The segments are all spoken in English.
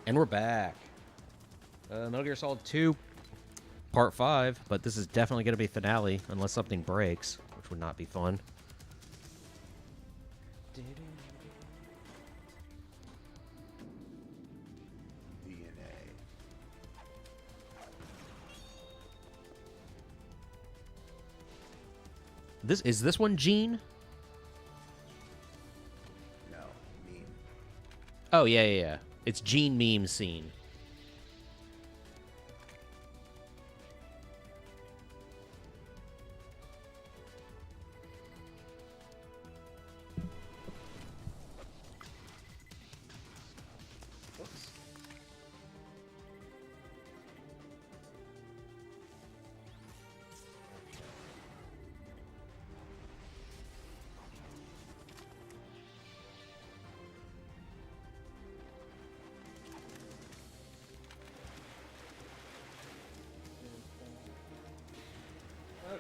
And we're back. Metal Gear Solid 2, Part 5, but this is definitely going to be finale, unless something breaks, which would not be fun. DNA. Is this one Gene? No, meme. Oh, yeah. It's Gene meme scene.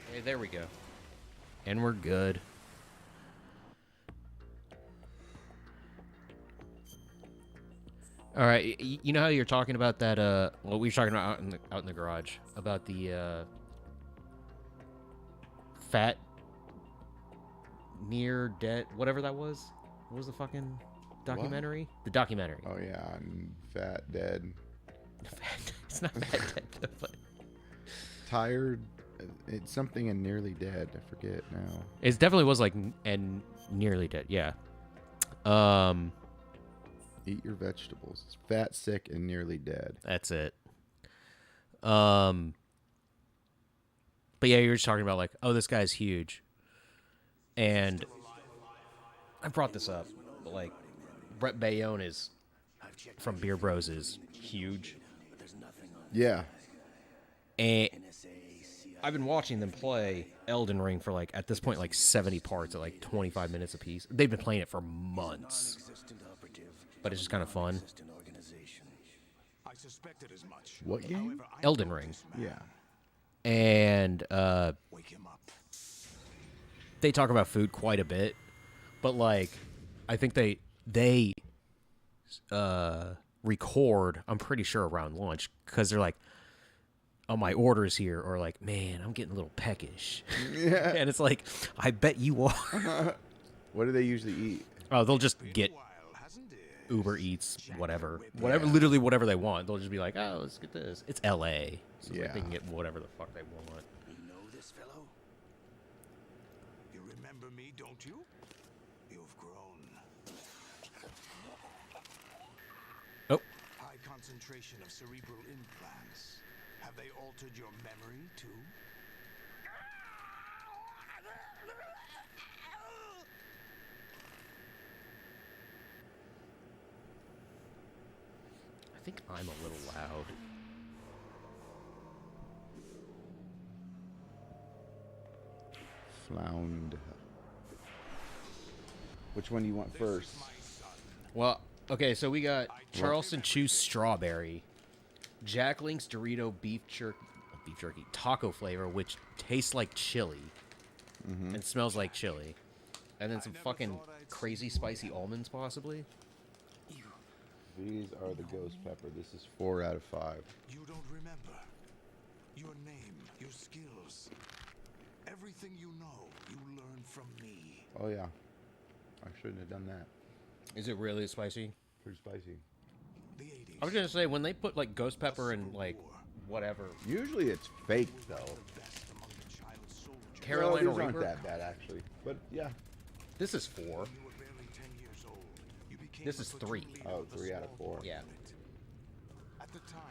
Okay, there we go. And we're good. All right, you know how you're talking about that? What we were talking about out in the garage about the fat near dead, whatever that was. What was the fucking documentary? What? The documentary. Oh yeah, I'm fat dead. It's not fat dead, but tired. It's something and nearly dead. I forget now. It definitely was like and nearly dead. Yeah. Eat your vegetables. It's fat, sick, and nearly dead. That's it. But yeah, you were just talking about like, oh, this guy's huge. And I brought this up, but like, Brett Bayonne is from Beer Bros is huge. Yeah. And I've been watching them play Elden Ring for like, at this point, like 70 parts at like 25 minutes apiece. They've been playing it for months. But it's just kind of fun. What game? Elden Ring. Yeah. And they talk about food quite a bit, but like I think they record, I'm pretty sure, around lunch, because they're like, oh, my order's here, or like, man, I'm getting a little peckish. Yeah. And it's like, I bet you are. What do they usually eat? Oh, they'll just get Uber Eats, whatever, literally whatever they want. They'll just be like, oh, let's get this. It's L.A., so like they can get whatever the fuck they want. You know this fellow? You remember me, don't you? You've grown. Oh. High concentration of cerebral implants. Have they altered your memory, too? I think I'm a little loud. Flound. Which one do you want first? Well, okay, so we got Charleston Chew Strawberry, Jack Link's Dorito beef jerky taco flavor, which tastes like chili and smells like chili, and then some fucking crazy spicy almonds, possibly. These are the ghost pepper. This is 4 out of 5. You don't remember. Your name, your skills. Everything you know, you learn from me. Oh yeah. I shouldn't have done that. Is it really spicy? Pretty spicy. The 80s. I was gonna say, when they put like ghost pepper and like whatever. Usually it's fake though. Carolina these aren't Reaper? that bad actually. But yeah. This is 4. This is 3. Oh, 3 out of 4. Yeah. At the time,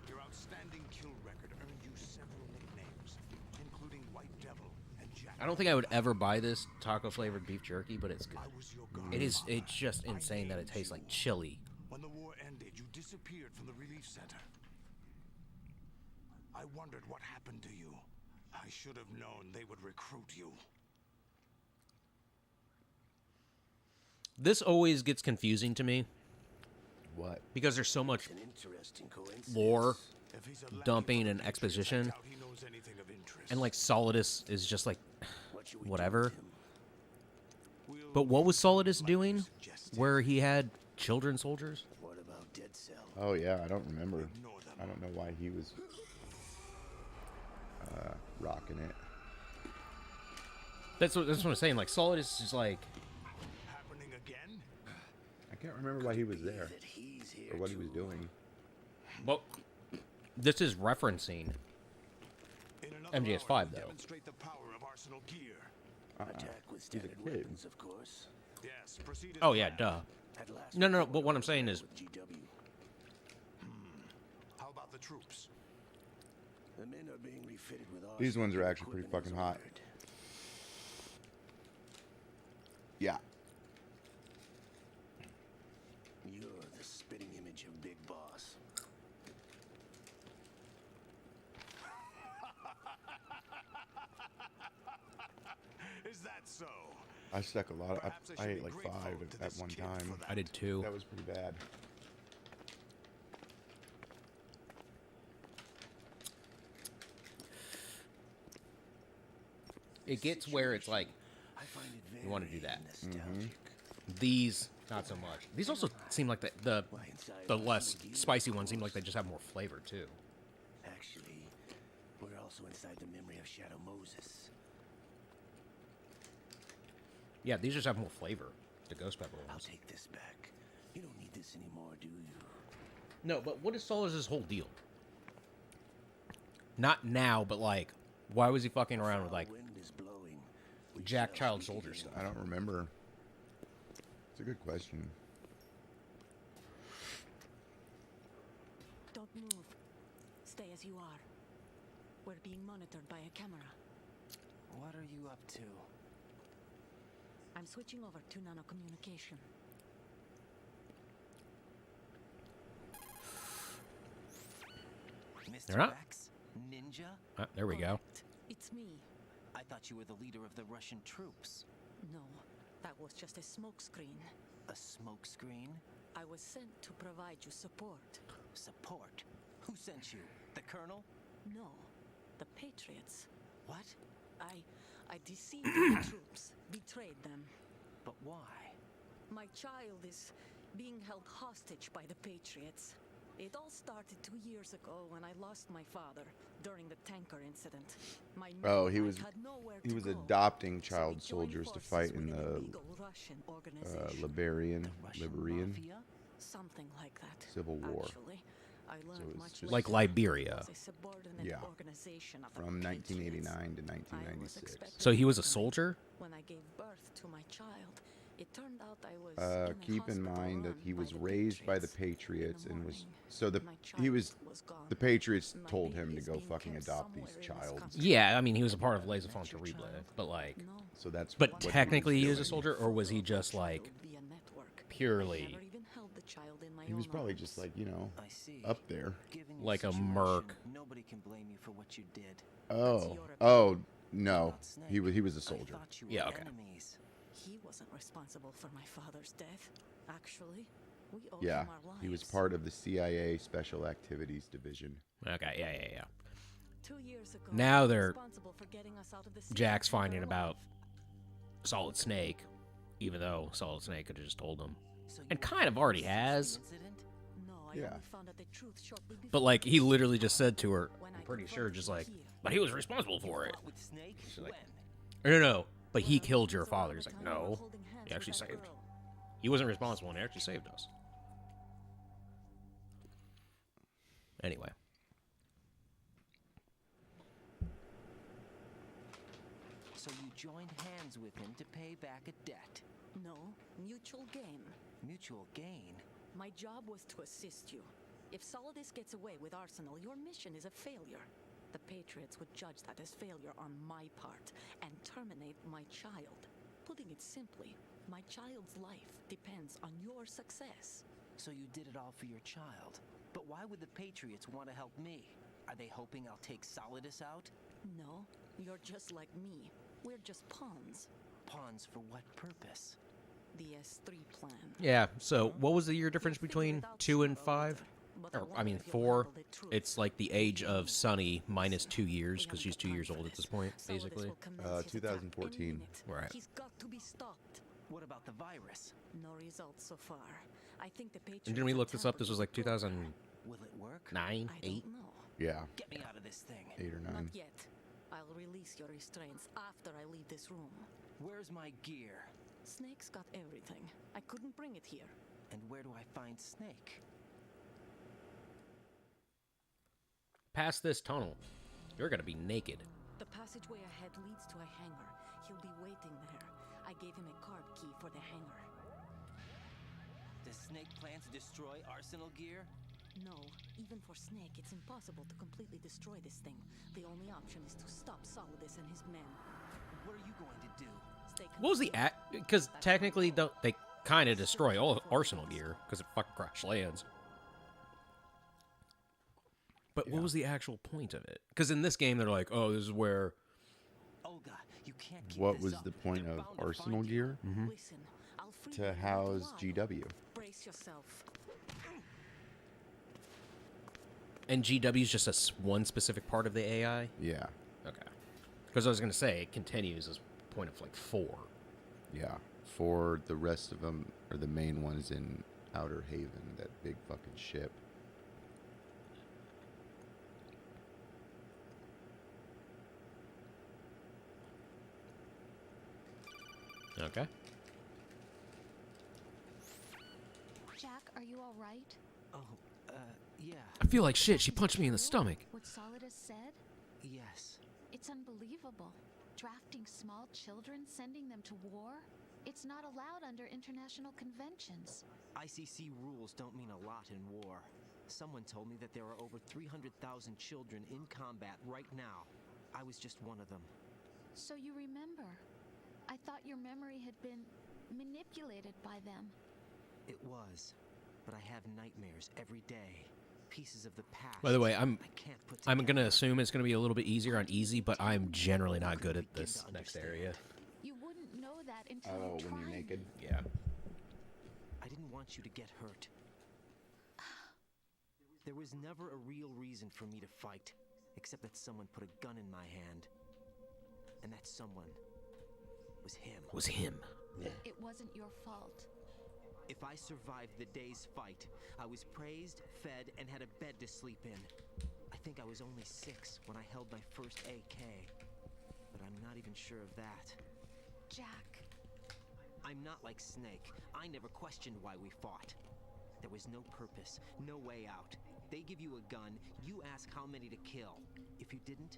your outstanding kill record earned you several nicknames, including White Devil and Jack. I don't think I would ever buy this taco flavored beef jerky, but it's good. I was your guard. It's just insane that it tastes like chili. When the war ended, you disappeared from the relief center. I wondered what happened to you. I should have known they would recruit you. This always gets confusing to me What? because there's so much lore dumping and exposition, and like Solidus is just like whatever. But what was Solidus doing where he had children soldiers? What about dead cell. Oh yeah, I don't remember. Ignore them. I don't know why he was rocking it. That's what I'm saying. Like, Solidus is like, Happening again? I can't remember why he was there That he's here or what he was too. doing. well, this is referencing In another MGS5 hour, though. demonstrate the power of Arsenal gear. Attack with He's a standard kid. weapons, of course. Yes, proceed as Oh yeah, planned. duh. At last No, no, no. report But what I'm saying is, with GW. How about the troops? The men are being refitted with These ones are arsenal actually pretty equipment fucking as hot. ordered. Yeah. You're the spitting image of Big Boss. Is that so? I stuck a lot of. Perhaps I I should ate be like grateful 5 to at this one kid time. for that. I did too. That was pretty bad. It gets where it's like, I find it you want to do very that. nostalgic. These, not so much. These also seem like the Why, inside the Arsenal less gear, spicy of ones seem like course. they just have more flavor too. Actually, we're also inside the memory of Shadow Moses. Yeah, these just have more flavor. The ghost pepper I'll ones. take this back. You don't need this anymore, do you? No, but what is Solidus' whole deal? Not now, but like, why was he fucking around with like Wind is blowing. We Jack shall Child speak soldier again. stuff? I don't remember. It's a good question. Don't move. Stay as you are. We're being monitored by a camera. What are you up to? I'm switching over to nanocommunication. Mr. They're not- Rex? Ninja? Ah, there we go. Correct. It's me. I thought you were the leader of the Russian troops. No, that was just a smokescreen. A smokescreen? I was sent to provide you support. Support? Who sent you? The Colonel? No, the Patriots. What? I deceived the troops, betrayed them. But why? My child is being held hostage by the Patriots. It all started 2 years ago when I lost my father during the tanker incident. My Oh, men he and I was had nowhere he to was go. adopting So child we joined soldiers to forces fight in with an the illegal Russian organization. Liberian The Russian Liberian Mafia? Something like that. Civil War. Actually, I learned it's much just- Like later Liberia. it was a subordinate Yeah. organization of the from Patriots. 1989 to I was 1996. expected So he was a to die. soldier? When I gave birth to my child, it turned out I was in a Keep in hospital mind that run he by was the raised by the Patriots. Patriots In the and was morning, so the my he child was gone. the Patriots My told baby him to is go being fucking kept adopt these somewhere in this child. country. Yeah, I mean, he was a part of Is Laissez that Faire your Terrible, child? but like, No. So that's but what he was technically he was a doing. soldier, or was he just Child like would be a network. purely Never even held the child in my He was own probably arms. just like, you know, I see. up there. Given your like a situation, merc? Nobody can blame you for what you did. Oh, your oh no, About Snake, he was a I soldier. thought you were Yeah, okay. enemies. He wasn't responsible for my father's death. Actually, we owe Yeah, him our lives. he was part of the CIA Special Activities Division. okay, yeah. 2 years ago. Now he was they're- responsible for getting us out of the city Jack's and kept her finding about alive. Solid Snake, even though Solid Snake could have just told him. So you And were kind of part already the has. incident? No, I Yeah. only found out the truth shortly before. But like, he literally just said to her, When I'm I pretty sure, confronted just you like, here. but he was responsible You for it. fought with Snake? She's like, When? No, but he Well, killed your it was around father. the He's like, time we were no, holding hands he with actually that saved. girl. He wasn't responsible, and he actually saved us. Anyway. So you joined hands with him to pay back a debt. No, mutual gain. Mutual gain. My job was to assist you. If Solidus gets away with Arsenal, your mission is a failure. The Patriots would judge that as failure on my part and terminate my child. Putting it simply, my child's life depends on your success. So you did it all for your child. But why would the Patriots want to help me? Are they hoping I'll take Solidus out? No, you're just like me. We're just pawns. Pawns for what purpose? The S3 plan. Yeah, so what was the year difference You'll figure between it out 2 and sooner or 5? later, but Or, I wonder mean, if you'll 4. handle the truth. It's like the age of Sunny minus 2 years, We because she's haven't got 2 time years for old at this. this point, Solidus basically. will commence his attack any 2014. minute. Right. He's got to be stopped. What about the virus? No results so far. I think the Patriots. And didn't we have look this up? This was like tampered with the program. 2009, Will it work? 8. I don't know. Yeah, Get me out of this thing. 8 or 9. Not yet. I'll release your restraints after I leave this room. Where's my gear? Snake's got everything. I couldn't bring it here. And where do I find Snake? Past this tunnel, you're gonna be naked. The passageway ahead leads to a hangar. He'll be waiting there. I gave him a card key for the hangar. Does Snake plan to destroy Arsenal gear? No, even for Snake, it's impossible to completely destroy this thing. The only option is to stop Solidus and his men. What are you going to do? Stay What was the act? Because technically, they kind of destroy all Arsenal gear because it fucking crash lands. But what was the actual point of it? Because in this game, they're like, oh, this is where. Olga, you can't keep What this was up. the point They're of bound to Arsenal find you. gear? Listen, I'll free you To in a house while. GW. Brace yourself. And GW is just one specific part of the AI? Yeah, Okay. Because I was going to say, it continues as point of like 4. yeah. For the rest of them, or the main ones in Outer Haven, that big fucking ship. Okay. Jack, are you all right? Oh, yeah. I feel like shit. She punched me in the stomach. What Solidus said? Yes. It's unbelievable. Drafting small children, sending them to war? It's not allowed under international conventions. ICC rules don't mean a lot in war. Someone told me that there are over 300,000 children in combat right now. I was just one of them. So you remember. I thought your memory had been manipulated by them. It was. But I have nightmares every day. Pieces of the past. By the way, I can't put I'm going to together. assume it's going to be a little bit easier on easy, but I'm generally not good at this next area. You wouldn't know that until Oh, you when you're tried. naked. Yeah. I didn't want you to get hurt. There was never a real reason for me to fight, except that someone put a gun in my hand. And that someone was him. Was him. It wasn't your fault. If I survived the day's fight, I was praised, fed, and had a bed to sleep in. I think I was only 6 when I held my first AK. But I'm not even sure of that. Jack, I'm not like Snake. I never questioned why we fought. There was no purpose, no way out. They give you a gun, you ask how many to kill. If you didn't,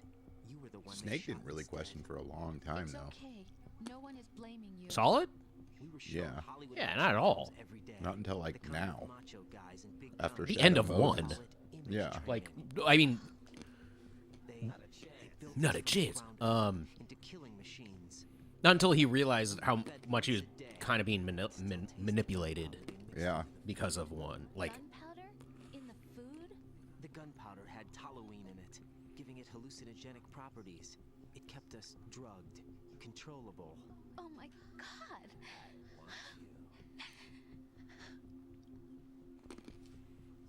you were the one they Snake shot didn't really instead. question for a long time, it's though. okay. No one is blaming you. Solid? We were shown Yeah. Hollywood Yeah, not at all. every day. Not until, like, The kind of now. macho guys and big After guns. The end Shadow of Moses. 1. Solid image Yeah. Like, training. I mean, They built not a us from the chance. ground up into killing machines. not until he realized how much he was kind of being manipulated Yeah. because of 1. Like, Gunpowder? In the food? The gunpowder had toluene in it, giving it hallucinogenic properties. It kept us drugged, controllable. Oh my god.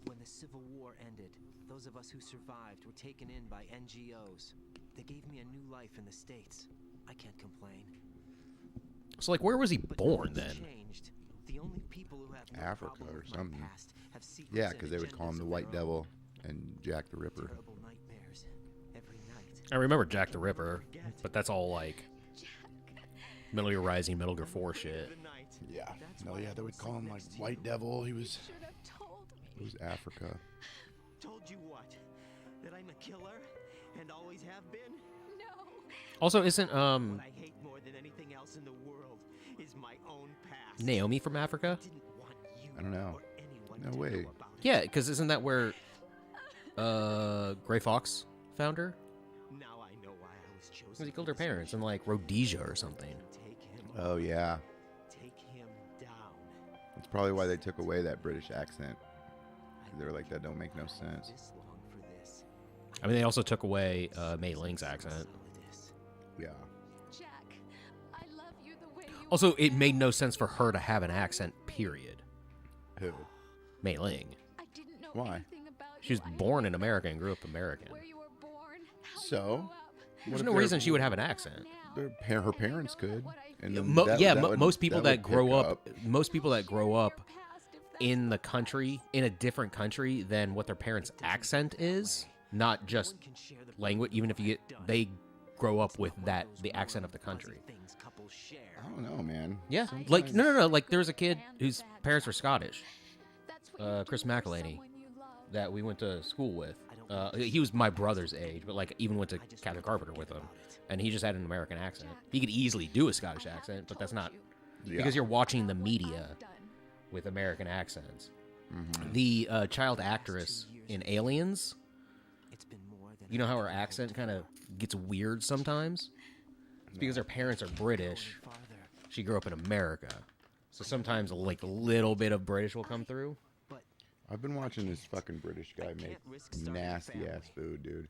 When the Civil War ended, those of us who survived were taken in by NGOs. They gave me a new life in the States. I can't complain. so like, where was he But born nothing's then? Changed. The only people who have no Africa problem or with my something. past have secrets Yeah, and because they would call him agendas the of White their own. Devil and Jack the Ripper. Terrible nightmares every night. I remember Jack the Ripper, but that's all like Metal Gear Rising, Metal Gear 4 shit. Yeah. That's No, why yeah, I they would won't call sit him like next to White you. Devil. He was Should have told it me. was Africa. Told you what? That I'm a killer and always have been? No. Also, isn't What I hate more than anything else in the world is my own past. Naomi from Africa? Didn't want you I don't know. or anyone No to way. know about it. Yeah, because isn't that where Gray Fox found her? Now I know why I was chosen. Because he for killed her this parents in mission. like Rhodesia or something. Take him. Oh yeah. Take him down. That's probably why they took away that British accent. I They were like, waited that don't make no sense. this long for this. I mean, they also took away Mei Ling's accent. Solidus. Yeah. Jack, I love you the way you Also, are. it made no sense for her to have an accent, period. Who? Mei Ling. I didn't know Why? anything about She was you. I born in didn't America and grew up American. know where you were born. How you So? grew up. There's What no if they're- reason she would have an accent. Now Her parents could. And then most people that would grow pick up, most people that grow up in the country, in a different country than what their parents' accent is, not just language. Even if you get, they grow up with the accent of the country. I don't know, man. Yeah, Sometimes- like no. Like there was a kid whose parents were Scottish, Chris McElhaney, that we went to school with. He was my brother's age, but like even went to Captain Carpenter with him, and he just had an American accent. He could easily do a Scottish accent, but that's not because you're watching the media with American accents. Mm-hmm. The child actress in Aliens, you know how her accent kind of gets weird sometimes? It's because her parents are British. She grew up in America. So sometimes like a little bit of British will come through. I've been watching this fucking British guy make nasty ass food, dude.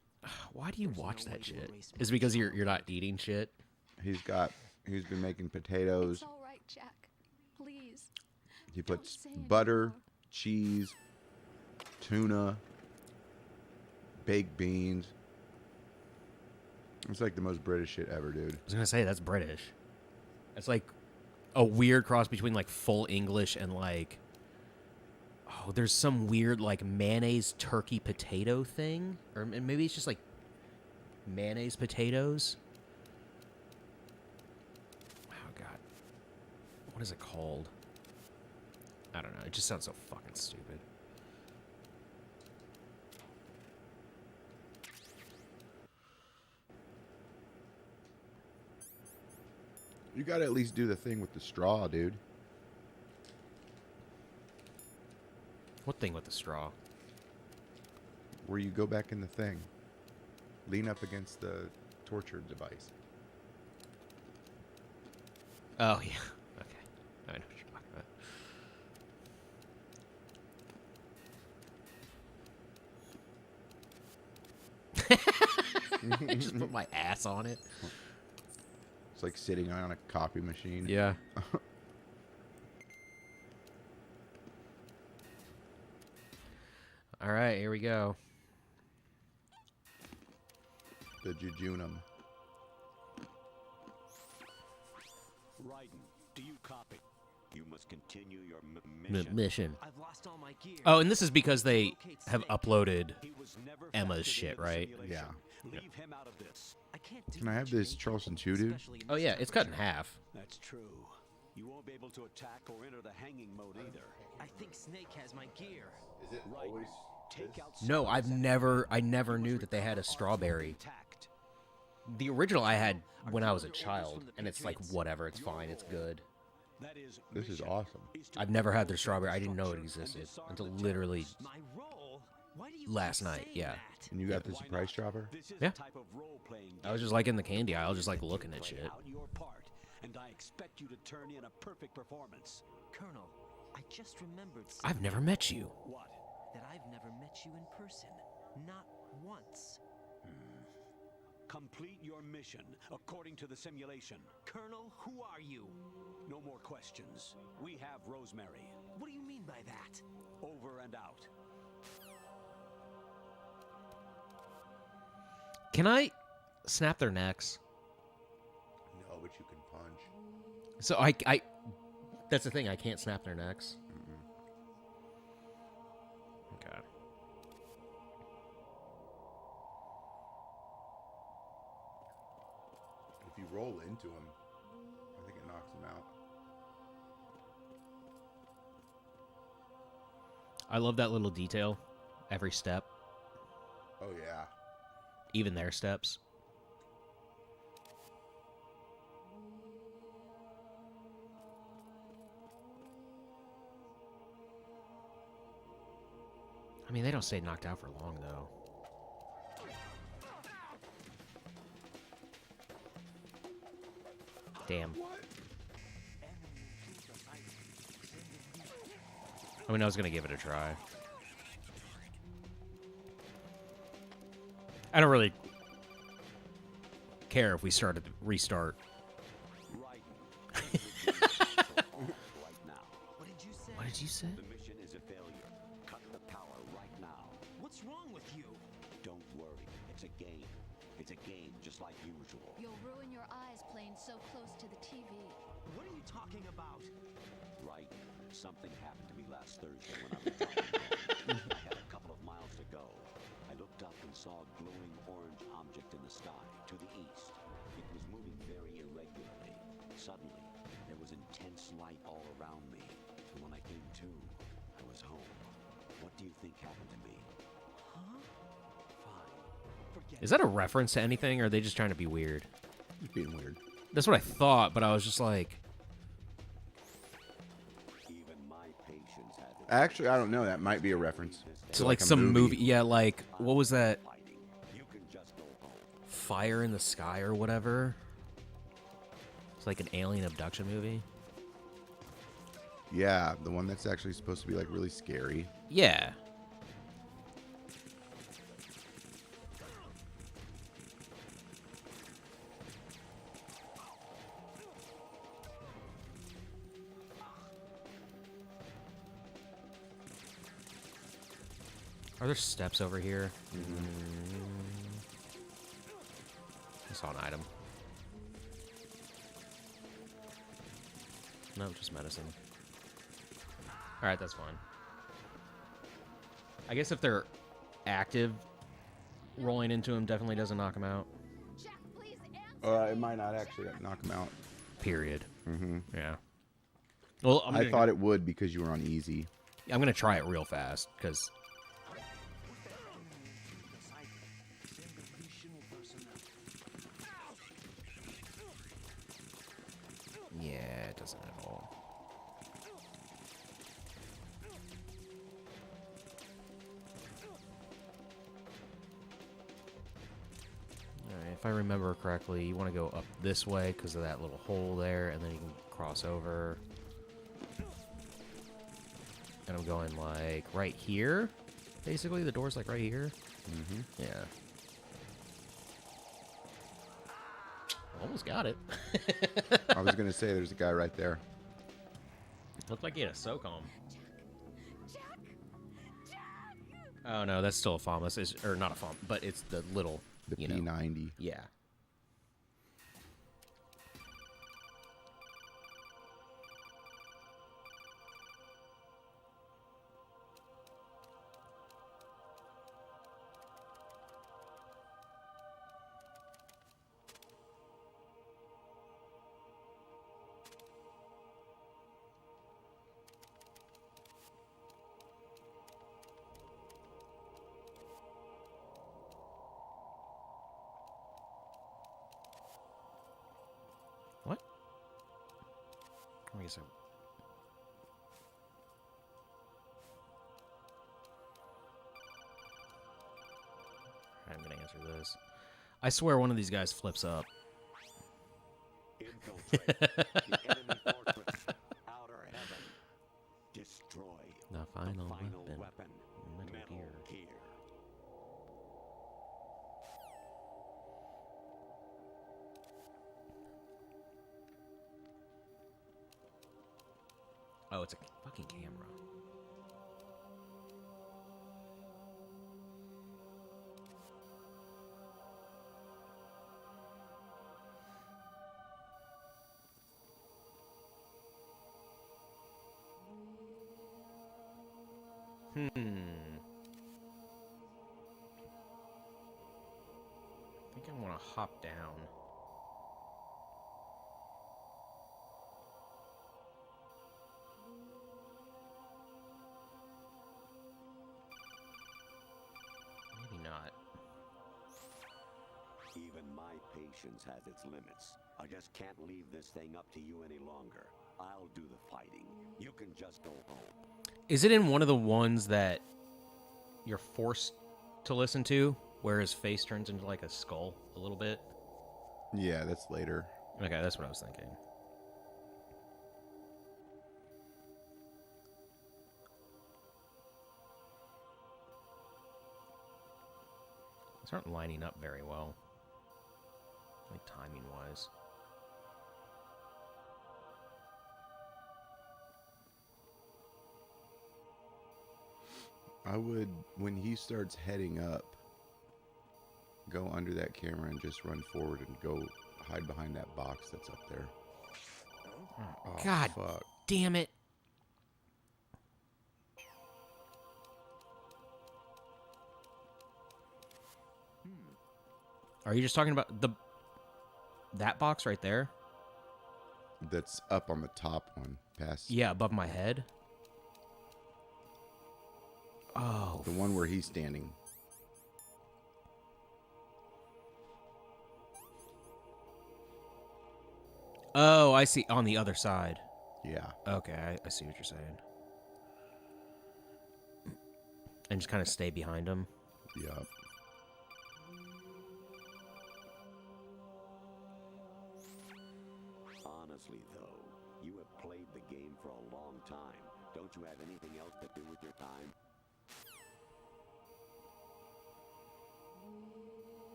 Why do you watch that shit? Is it because you're not eating shit? He's been making potatoes. It's all right, Jack. Please. He puts butter, cheese, tuna, baked beans. It's like the most British shit ever, dude. I was gonna say that's British. It's like a weird cross between like full English and like, oh, there's some weird like mayonnaise turkey potato thing, or maybe it's just like mayonnaise potatoes. Oh god, what is it called? I don't know. It just sounds so fucking stupid. You gotta at least do the thing with the straw, dude. What thing with the straw? Where you go back in the thing. Lean up against the torture device. Oh yeah. Okay. I know what you're talking about. I just put my ass on it. It's like sitting on a copy machine. Yeah. All right, here we go. The jejunum. Raiden, do you copy? You must continue your Mission. I've lost all my gear. Oh, and this is because they have Snake. uploaded He was never Emma's factored shit, into the right? simulation. Yeah. Leave him out of this. I can't do Can I have much this nature Charleston work, Chew, dude? especially in Oh this yeah, it's cut in temperature. half. That's true. You won't be able to attack or enter the hanging mode either. I think Snake has my gear. Is it Right. Take out No, I some never knew that they had a strawberry. intact. The original I had when I was a child, and it's like whatever, it's fine, it's good. That is, This is mission awesome. is to I've never had their infiltrate strawberry. the I didn't know it structure and existed disarm until the literally terrorists. My role? Why do you last keep night, saying yeah. that? And you got the Why surprise not? dropper? This is Yeah. a type of role-playing I was game. just like in the candy aisle, just like Expect you looking to at play shit. out your part, and I expect you to turn in a perfect performance. Colonel, I just remembered I've never met you. What? that I've never met you in person. Not once. Complete your mission according to the simulation. Colonel, who are you? No more questions. We have Rosemary. What do you mean by that? Over and out. Can I snap their necks? No, but you can punch. So I that's the thing, I can't snap their necks. Okay. If you roll into him, I think it knocks him out. I love that little detail. Every step, Oh yeah. even their steps. I mean, they don't stay knocked out for long, though. Damn. I mean, I was going to give it a try. I don't really care if we start at the restart. Right. Right now. What did you say? What did you say? The mission is a failure. Cut the power right now. What's wrong with you? Don't worry. It's a game. It's a game just like usual. You'll ruin your eyes playing so close to the TV. What are you talking about? Right? Something happened to me last Thursday when I was driving. I had a couple of miles to go. I looked up and saw a glowing orange object in the sky to the east. It was moving very irregularly. Suddenly, there was intense light all around me. And when I came to, I was home. What do you think happened to me? Huh? Fine. Forget Is that a reference to anything, or are they just trying to be weird? He's being weird. That's what I thought, but I was just like, Even my patience had its Actually, I don't know. That might be a reference to like a some movie. Yeah, like, what was that? fighting. You can just go home. Fire in the Sky or whatever? It's like an alien abduction movie. Yeah, the one that's actually supposed to be like really scary. Yeah. Are there steps over here? I saw an item. No, just medicine. Alright, that's fine. I guess if they're active, rolling into him definitely doesn't knock him out. Jack, please answer. It might not actually knock him out. Period. Mm-hmm. Yeah. Well, I thought it would because you were on easy. I'm gonna try it real fast, because... Yeah, it doesn't at all. Alright, if I remember correctly, you want to go up this way because of that little hole there, and then you can cross over. And I'm going, like, right here? Basically, the door's, like, right here? Mm-hmm. Yeah. Almost got it. I was gonna say there's a guy right there. Looked like he had a SOCOM. Jack! Jack! Oh, no, that's still a FOM. Or not a FOM, but it's the little, The you know. P90. Yeah. What? I guess I'm gonna answer this. I swear one of these guys flips up. Infiltrate the enemy fortress. Outer heaven. Destroy The the final final weapon. weapon. Metal Gear. Gear. Oh, it's a fucking camera. I think I want to hop down. Maybe not. Even my patience has its limits. I just can't leave this thing up to you any longer. I'll do the fighting. You can just go home. Is it in one of the ones that you're forced to listen to, where his face turns into like a skull a little bit? Yeah, that's later. Okay, that's what I was thinking. These aren't lining up very well, like timing-wise. I would, when he starts heading up, Go under that camera and just run forward and go hide behind that box that's up there. Oh, God fuck. damn it. Are you just talking about that box right there? That's up on the top one. Past Yeah, above my head. Oh. the one where he's standing. Oh, I see. On the other side. Yeah. Okay, I see what you're saying. And just kind of stay behind him. Yup. Honestly, though, you have played the game for a long time. Don't you have anything else to do with your time?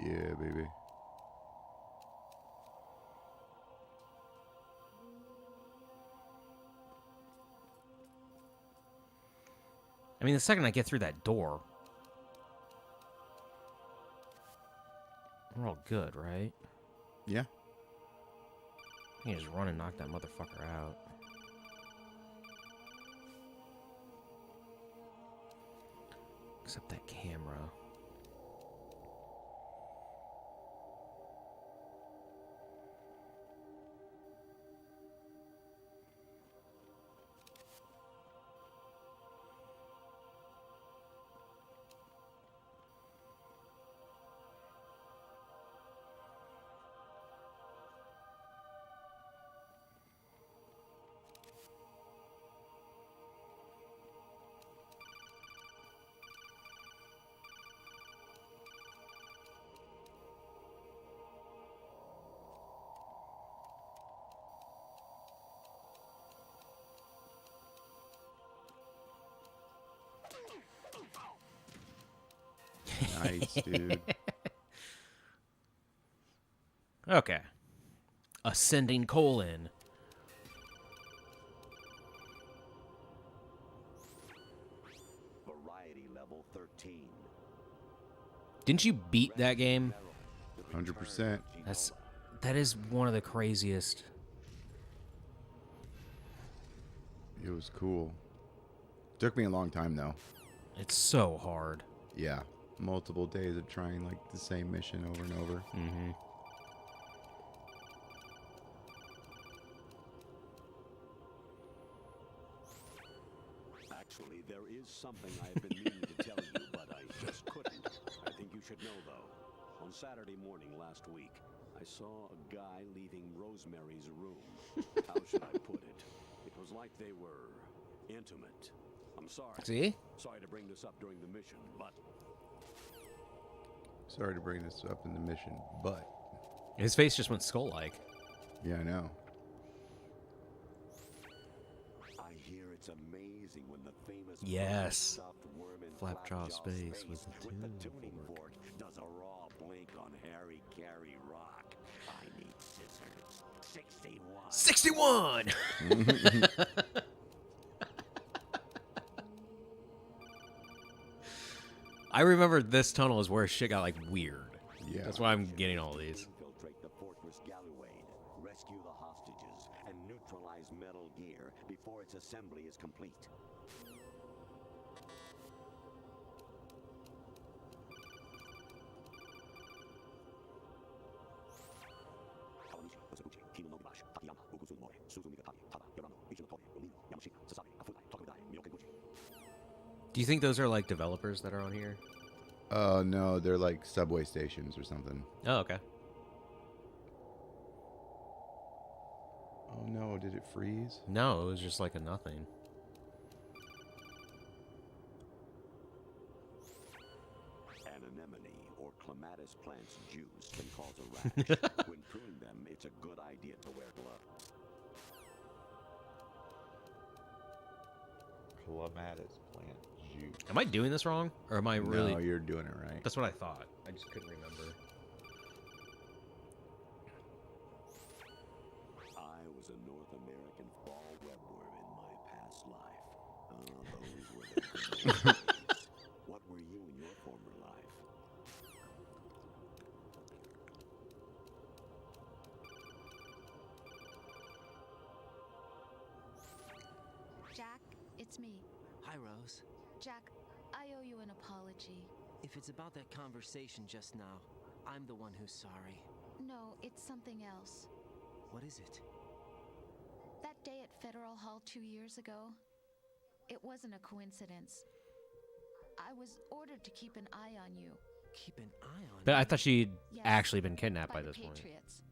Yeah, baby. I mean, the second I get through that door, we're all good, right? Yeah. I can just run and knock that motherfucker out. Except that camera. Nice, dude. Okay. Ascending colon. Variety level 13. Didn't you beat that game? 100%. That is one of the craziest. It was cool. Took me a long time, though. It's so hard. Yeah. Multiple days of trying, like, the same mission over and over. Mm-hmm. Actually, there is something I've been meaning to tell you, but I just couldn't. I think you should know, though. On Saturday morning last week, I saw a guy leaving Rosemary's room. How should I put it? It was like they were intimate. I'm sorry. See? Sorry to bring this up during the mission, but Sorry to bring this up in the mission, but... His face just went skull-like. Yeah, I know. I hear it's amazing when the famous Yes. stuffed worm in Flapjaw space with the tuning tuning fork does a raw blink on Harry Carey Rock. I need scissors. 61. 61! I remember this tunnel is where shit got, like, weird. Yeah. That's why I'm getting all these. Infiltrate the fortress gallery, rescue the hostages, and neutralize Metal Gear before its assembly is complete. Do you think those are, like, developers that are on here? No, they're like subway stations or something. Oh, okay. Oh no, did it freeze? No, it was just like a nothing. An anemone or clematis plant's juice can cause a rash. When pruning them, it's a good idea to wear gloves. Clematis plant juice. Am I doing this wrong? Or am I really... No, you're doing it right. That's what I thought. I just couldn't remember. I was was a North American fall webworm in my past life. Those were the good days. What were you in your former life? Jack, it's me. Hi, Rose. Jack, I owe you an apology. If it's about that conversation just now, I'm the one who's sorry. No, it's something else. What is it? That day at Federal Hall 2 years ago, it wasn't a coincidence. I was ordered to keep an eye on you. Keep an eye on But I me? thought she'd Yes, actually been kidnapped by the this point. Patriots.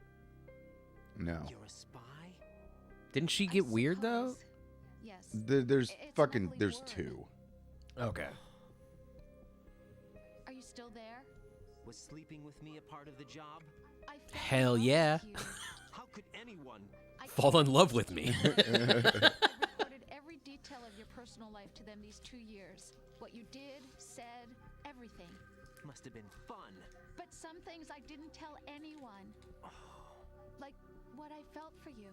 No. You're a spy? Didn't she I get weird though? suppose. Yes. There's It's fucking, lovely there's word. two. Okay. Are you still there? Was sleeping with me a part of the job? I fell in Hell love yeah. with you. How could anyone? I Fall in love with me. I recorded every detail of your personal life to them these 2 years. What you did, said, everything. Must have been fun. But some things I didn't tell anyone. Like what I felt for you.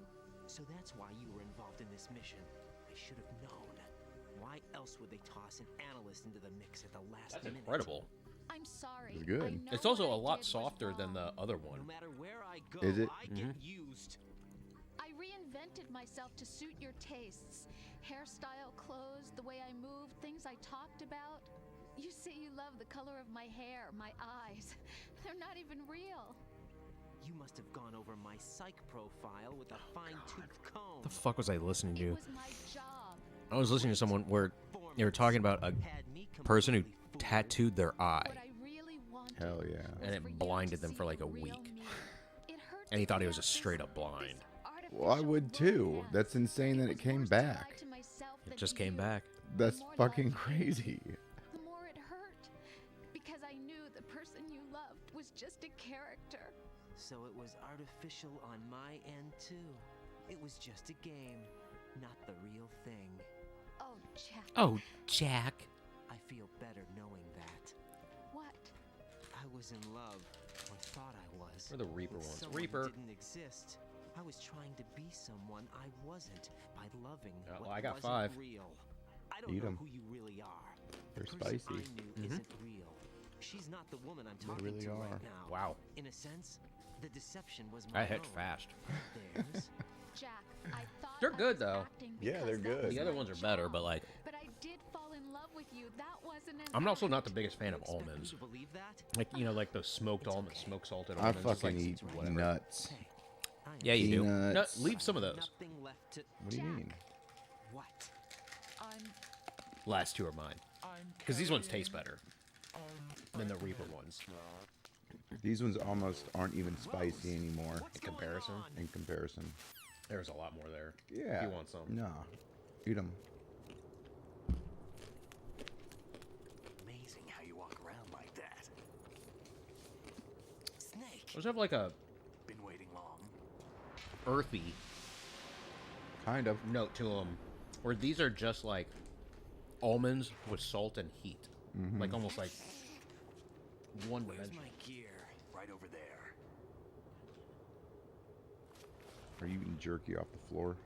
So that's why you were involved in this mission. I should have known. Why else would they toss an analyst into the mix at the last That's minute? incredible. I'm sorry. It's good. I know It's also what a I lot did was softer than the wrong. other No one. matter where I go, Is it? I get used. I reinvented myself to suit your tastes. Hairstyle, clothes, the way I moved, things I talked about. You say you love the color of my hair, my eyes. They're not even real. You must have gone over my psych profile with a fine-tooth comb. The fuck was I listening It to? was my job. I was listening to someone where they were talking about a Had me person who completely fooled. tattooed their eye, What I really wanted Hell yeah. was and it for you blinded to them see for like the a real week. me. It hurt And he to thought he figure was out just straight this- up blind. this Well, I would artificial too. romance. That's insane that it was came worse to lie back. to myself It than just to came you. back. The That's more fucking life I lived, crazy. the more it hurt. Because I knew the person you loved was just a character. So it was artificial on my end too. It was just a game, not the real thing. Oh, Jack. Oh, Jack. I feel better knowing that. What? I was in love, or thought I was. Or the Reaper with ones. someone Reaper. who didn't exist. I was trying to be someone I wasn't by loving well, what I got wasn't 5. real. I don't Eat know 'em. who you really are. They're The person spicy. I knew isn't real. She's not the woman I'm talking really to are. right now. Wow. In a sense, the deception was my I hit own. fast. Theirs. Jack, I thought They're I good, was though. acting Yeah, because they're that good. was The other my ones are better, job. but like, But I did fall in love with you. That wasn't an I'm also not the act. biggest fan of You expect me almonds. to believe that? Like, you know, like those smoked It's almonds, okay. smoke salted I almonds. It's fucking like, eat whatever. nuts. Hey, I am Yeah, you do. No, Peanuts. leave some of those. Nothing left to. What do you Jack. mean? What? Last two are mine. Because these ones taste better than the Reaper ones. These ones almost aren't even spicy anymore What's In comparison? going on? in comparison. There's a lot more there. Yeah. If you want some. No. Eat them. Amazing how you walk around like that. Snake. Those have like a Been waiting long. earthy Kind of. note to them, where these are just like almonds with salt and heat. Like almost like one Where's dimension. my gear? Right over there. Are you eating jerky off the floor?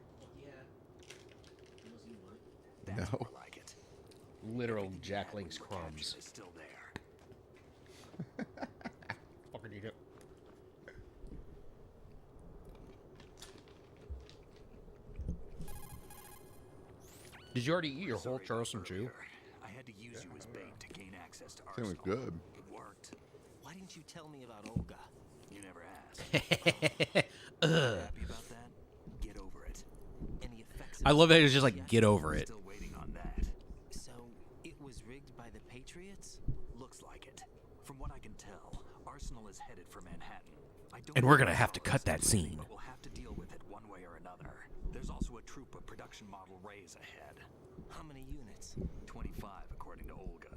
That's No. more like it. Literal Everything you Jack had when Link's we were captured crumbs. is still there. Fucking eat it. Did you already eat your whole Sorry about Charleston Chew? earlier. I had to use you as bait to gain access to Thing was Arsenal. good. It worked. Why didn't you tell me about Olga? You never asked. Happy about that? Get over it. Any effects? I love that it was just like, get over it. Still waiting on that. So it was rigged by the Patriots? Looks like it. From what I can tell, Arsenal is headed for Manhattan. I don't And know we're gonna how have to cut that it's moving, scene. But we'll have to deal with it one way or another. There's also a troop of production model Rays ahead. How many units? 25, according to Olga.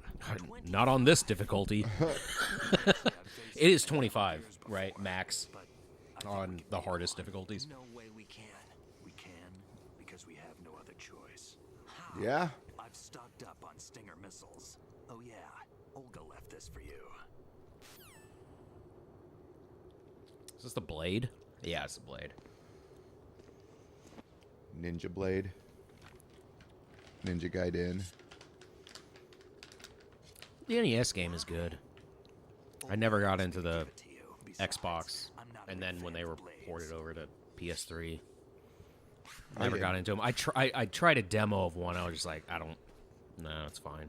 Not on this difficulty. It is 25, right, max, But I think we on can the make it hardest work. difficulties. No way we can. We can, because we have no other choice. How? Yeah. I've stocked up on Stinger missiles. Oh yeah, Olga left this for you. Is this the blade? Yeah, it's the blade. Ninja Blade. Ninja Gaiden. The NES game is good. I never got into the Xbox, and then when they were ported over to PS3, never got into them. I tried a demo of one. I was just like, no, it's fine.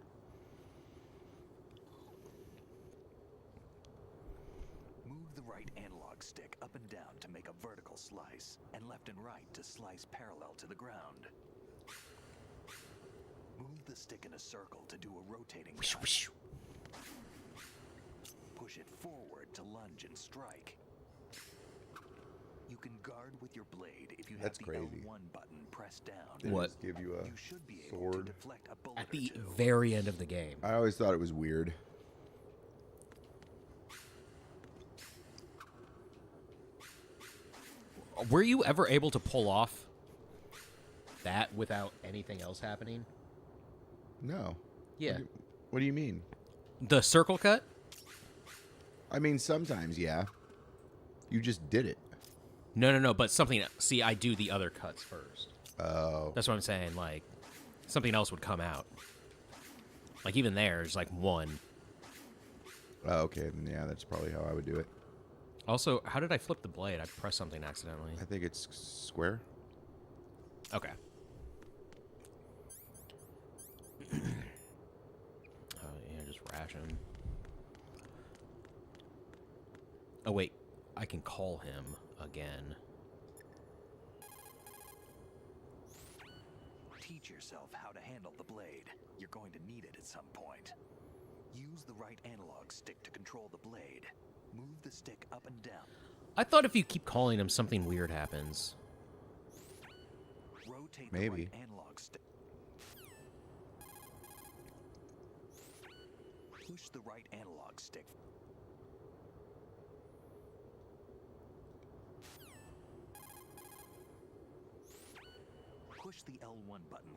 Move the right analog stick up and down to make a vertical slice, and left and right to slice parallel to the ground. Move the stick in a circle to do a rotating cut. Push it forward to lunge and strike. You can guard with your blade if you have the L1 button pressed down. They What? just give you a You should be able to sword. deflect a bullet At or the two. very end of the game. I always thought it was weird. Were you ever able to pull off that without anything else happening? No. Yeah. What do you mean? The circle cut? I mean, sometimes, yeah. You just did it. No, but something... See, I do the other cuts first. Oh. That's what I'm saying. Like, something else would come out. Like, even there's, like, one. Oh, okay. Then, yeah, that's probably how I would do it. Also, how did I flip the blade? I pressed something accidentally. I think it's square. Okay. Oh, yeah, just ration. Oh, wait. I can call him again. Teach yourself how to handle the blade. You're going to need it at some point. Use the right analog stick to control the blade. Move the stick up and down. I thought if you keep calling him, something weird happens. Rotate Maybe. the right analog stick. Push the right analog stick. Push the L1 button.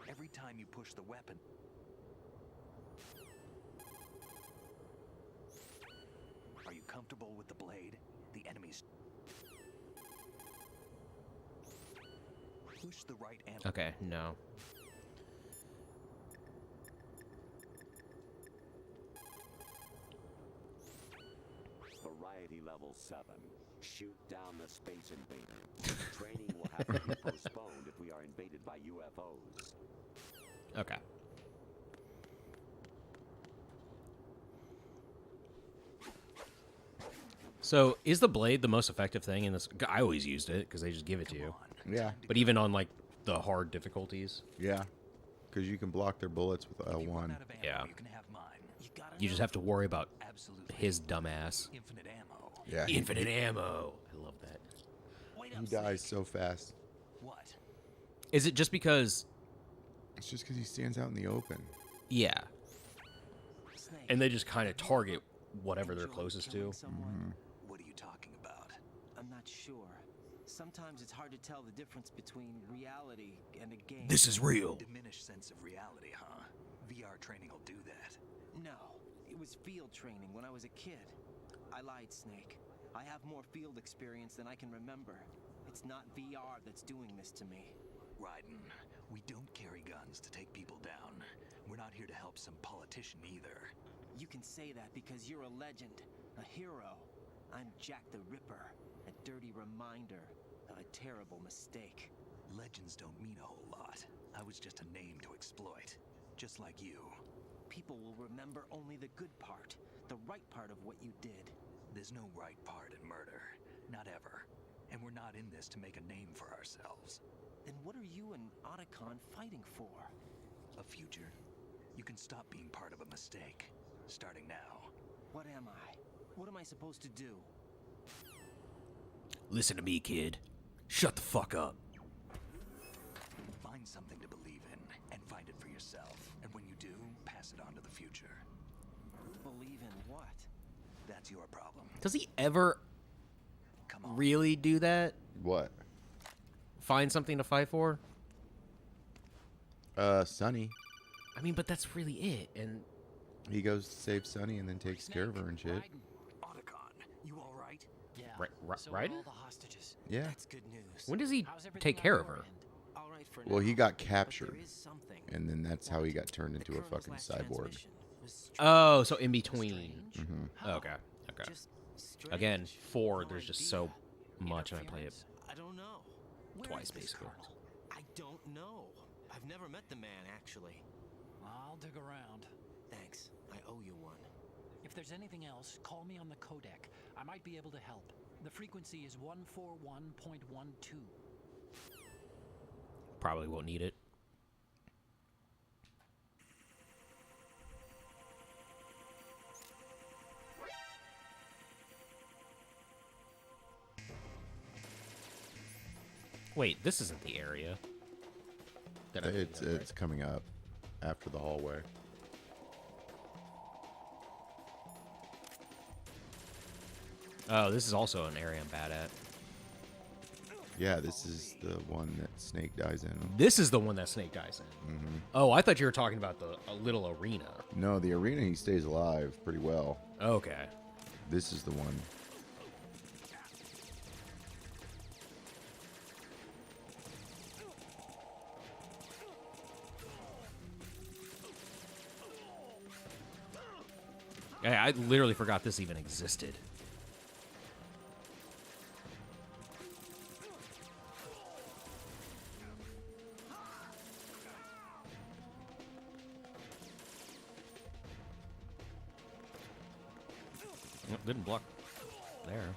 Every time you push the weapon, are you comfortable with the blade? The enemy's... Push the right analog. Okay, no. Variety level 7. Shoot down the space invader. Training will have to be postponed if we are invaded by UFOs. Okay. So, is the blade the most effective thing in this? I always used it because they just give it to you. Yeah. But even on like the hard difficulties, Yeah. Because you can block their bullets with If you run L1. out of ammo, Yeah. you can have mine. You gotta you just know. have to worry about Absolutely. his dumbass. Infinite ammo. Yeah. Infinite ammo. I love that. Wait He up, dies Snake. so fast. What? Is it just because? It's just because he stands out in the open. Yeah, Snake, and they just kind of target whatever they're enjoy closest killing to. someone? What are you talking about? I'm not sure. Sometimes it's hard to tell the difference between reality and a game. This is real. Diminished sense of reality, huh? VR training will do that. No, it was field training when I was a kid. I lied, Snake. I have more field experience than I can remember. It's not VR that's doing this to me. Raiden, we don't carry guns to take people down. We're not here to help some politician either. You can say that because you're a legend, a hero. I'm Jack the Ripper, a dirty reminder of a terrible mistake. Legends don't mean a whole lot. I was just a name to exploit. Just like you. People will remember only the good part, the right part of what you did. There's no right part in murder. Not ever. And we're not in this to make a name for ourselves. Then what are you and Otacon fighting for? A future. You can stop being part of a mistake. Starting now. What am I? What am I supposed to do? Listen to me, kid. Shut the fuck up. Find something to believe in and find it for yourself. And when you do, pass it on to the future. Believe in what? That's your problem. Does he ever Come on. really do that? What? Find something to fight for? Sonny. I mean, but that's really it. And He goes to save Sonny and then takes care of her and shit. Otacon, you alright? Yeah, So Right? all the hostages. Yeah. That's good news. When does he How's everything take on care your of her? end? All right for Well, now, he got but there captured, is something. and then that's how he got turned The into a Colonel's fucking last cyborg. transmission was strange. Oh, so in between. Strange? Mm-hmm. Okay. Okay. Just Again, strange. 4. No There's just idea. so much, and I played it I don't know. Where twice is this basically. colonel? I don't know. I've never met the man, actually. I'll dig around. Thanks. I owe you one. If there's anything else, call me on the codec. I might be able to help. The frequency is 141.12. Probably won't need it. Wait, this isn't the area. That I It's think of, it's coming up after the hallway. right? Oh, this is also an area I'm bad at. Yeah, this is the one that Snake dies in. This is the one that Snake dies in. Mm-hmm. Oh, I thought you were talking about a little arena. No, the arena he stays alive pretty well. Okay. This is the one. I literally forgot this even existed. Nope, didn't block there.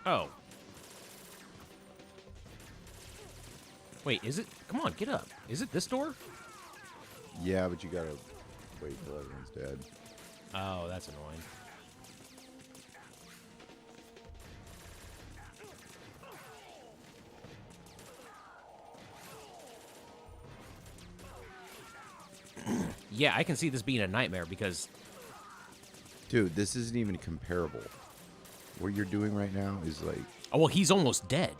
Oh. Wait, is it? Come on, get up. Is it this door? Yeah, but you gotta wait till everyone's dead. Oh, that's annoying. Yeah, I can see this being a nightmare because... Dude, this isn't even comparable. What you're doing right now is like, Oh, well, he's almost dead.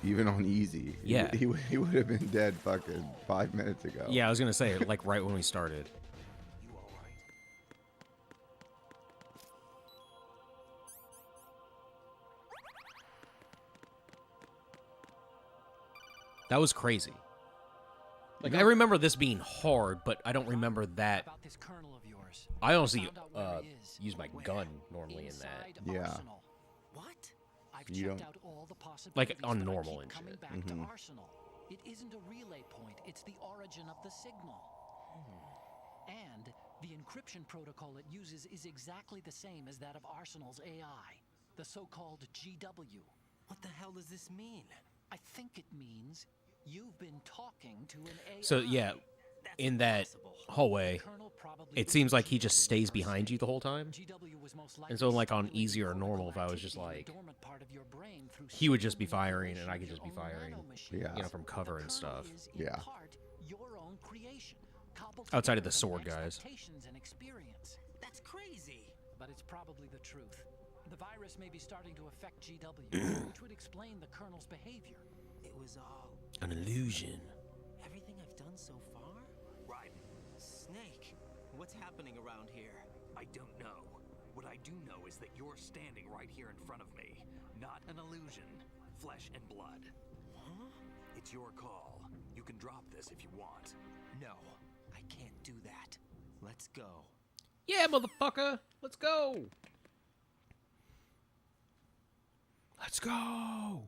even on easy. Yeah. He would have been dead fucking 5 minutes ago. Yeah, I was going to say, like, right when we started. You all right? That was crazy. Like, I remember this being hard, but I don't remember that. About this colonel of yours. I honestly Found out where he is. use my Where? gun normally in that. Inside Yeah. Arsenal. What? I've You checked don't- out all the possibilities, Like, on but I normal keep and coming shit. back Mhm. to Arsenal. It isn't a relay point, it's the origin of the signal. And the encryption protocol it uses is exactly the same as that of Arsenal's AI, the so-called GW. What the hell does this mean? I think it means you've been talking to an AI. So, yeah, That's in that impossible. hallway, Colonel probably it was seems a like he just GW stays behind person. you the whole time. GW was most And so, likely like, on stimulating easy or cortical normal, if I was just, activity in like, the dormant part of your brain through he would just be simple firing and I could manipulation just be of your own firing, nanomachines. Yeah. you know, from The cover and Colonel stuff. is, in Yeah. part, your own creation, cobbled Outside of together the from sword guys. expectations and experience. That's crazy. But it's probably the truth. The virus may be starting to affect GW, which would explain the Colonel's behavior. It was all An illusion. everything I've done so far? Right. Snake, what's happening around here? I don't know. What I do know is that you're standing right here in front of me. Not an illusion. Flesh and blood. Huh? It's your call. You can drop this if you want. No, I can't do that. Let's go. Yeah, motherfucker! Let's go! Let's go!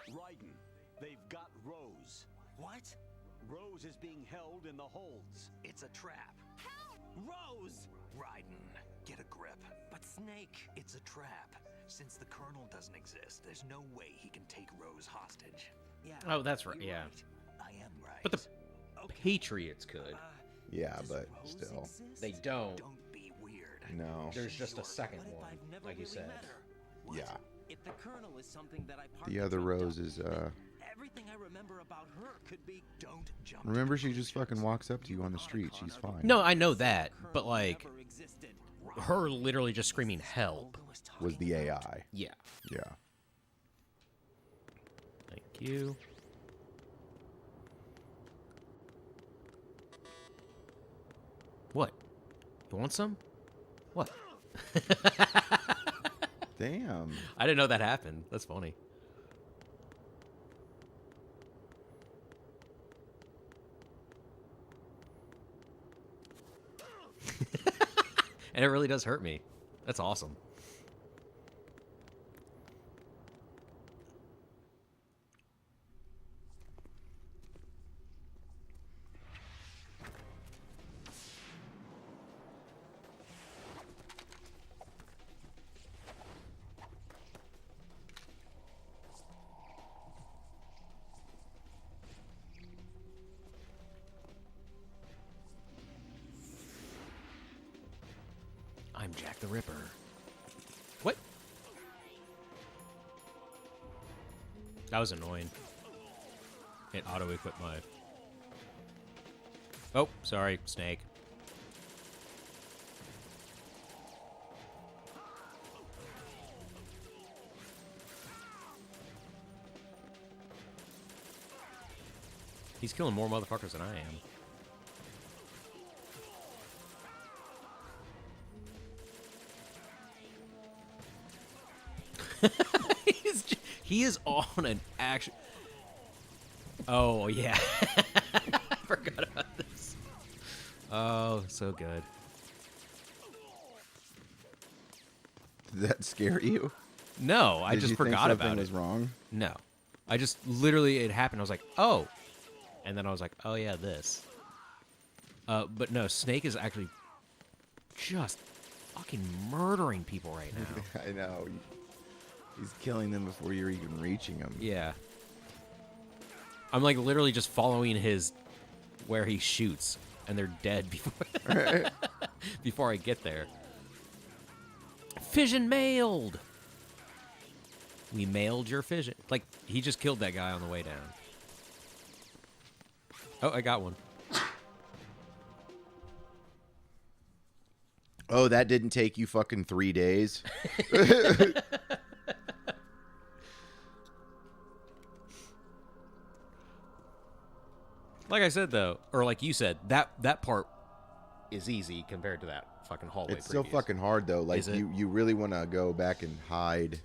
Raiden, they've got Rose. What? Rose is being held in the holds. It's a trap. Rose! Raiden, get a grip. But Snake. It's a trap. Since the Colonel doesn't exist, there's no way he can take Rose hostage. Yeah. Oh, that's right, you're yeah. right. I am right. But the Okay. Patriots could. Yeah, Does but Rose still. exist? They don't. Don't be weird. No. There's just a second What if one, I've never like you really said. met her? Yeah. If the Colonel is something that I The partly other dreamt Rose up, is then Everything I remember about her could be don't jump. Remember, she just fucking walks up to you on the street. She's fine. No, I know that, but like, her literally just screaming help Was the AI. Yeah. Yeah. Thank you. What? You want some? What? Damn. I didn't know that happened. That's funny. And it really does hurt me. That's awesome. I'm Jack the Ripper. What? That was annoying. It auto-equipped my... Oh, sorry, snake. He's killing more motherfuckers than I am. He is on an action. Oh, yeah. I forgot about this. Oh, so good. Did that scare you? No, I just forgot about it. Something was wrong? No. I just literally, it happened. I was like, oh. And then I was like, oh, yeah, this. But no, Snake is actually just fucking murdering people right now. I know. He's killing them before you're even reaching them. Yeah. I'm like literally just following where he shoots, and they're dead before before I get there. Fission mailed. We mailed your fission. Like he just killed that guy on the way down. Oh, I got one. Oh, that didn't take you fucking 3 days. Like I said, though, or like you said, that part is easy compared to that fucking hallway. It's so fucking hard, though. Like, you really want to go back and hide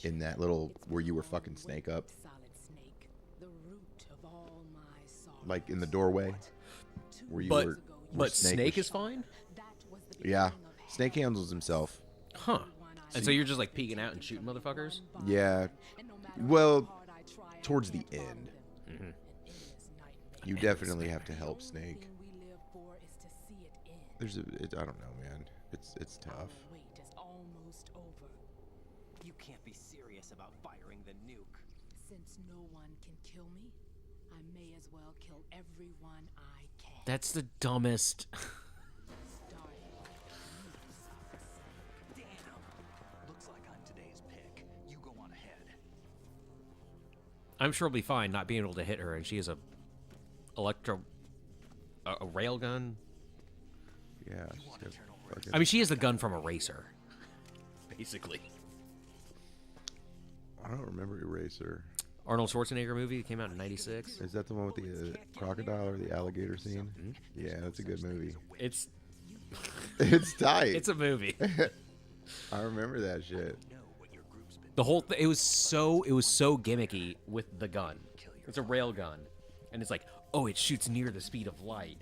in that little, where you were fucking Snake up. Like, in the doorway. Where you were... But Snake is fine? Yeah. Snake handles himself. Huh. And so you're just, like, peeking out and shooting motherfuckers? Yeah. Well, towards the end. Mm-hmm. You definitely have to help Snake. I don't know, man. It's tough. You can't be serious about firing the nuke. Since no one can kill me, I may as well kill everyone I can. That's the dumbest. Damn. Looks like I'm today's pick. You go on ahead. I'm sure it'll be fine not being able to hit her, and she has a rail gun. Yeah. I mean, she has the gun from Eraser, basically. I don't remember Eraser. Arnold Schwarzenegger movie that came out in '96. Is that the one with the crocodile or the alligator scene? Mm-hmm. Yeah, that's a good movie. It's tight. It's a movie. I remember that shit. The whole it was so gimmicky with the gun. It's a rail gun, and it's like, oh, it shoots near the speed of light,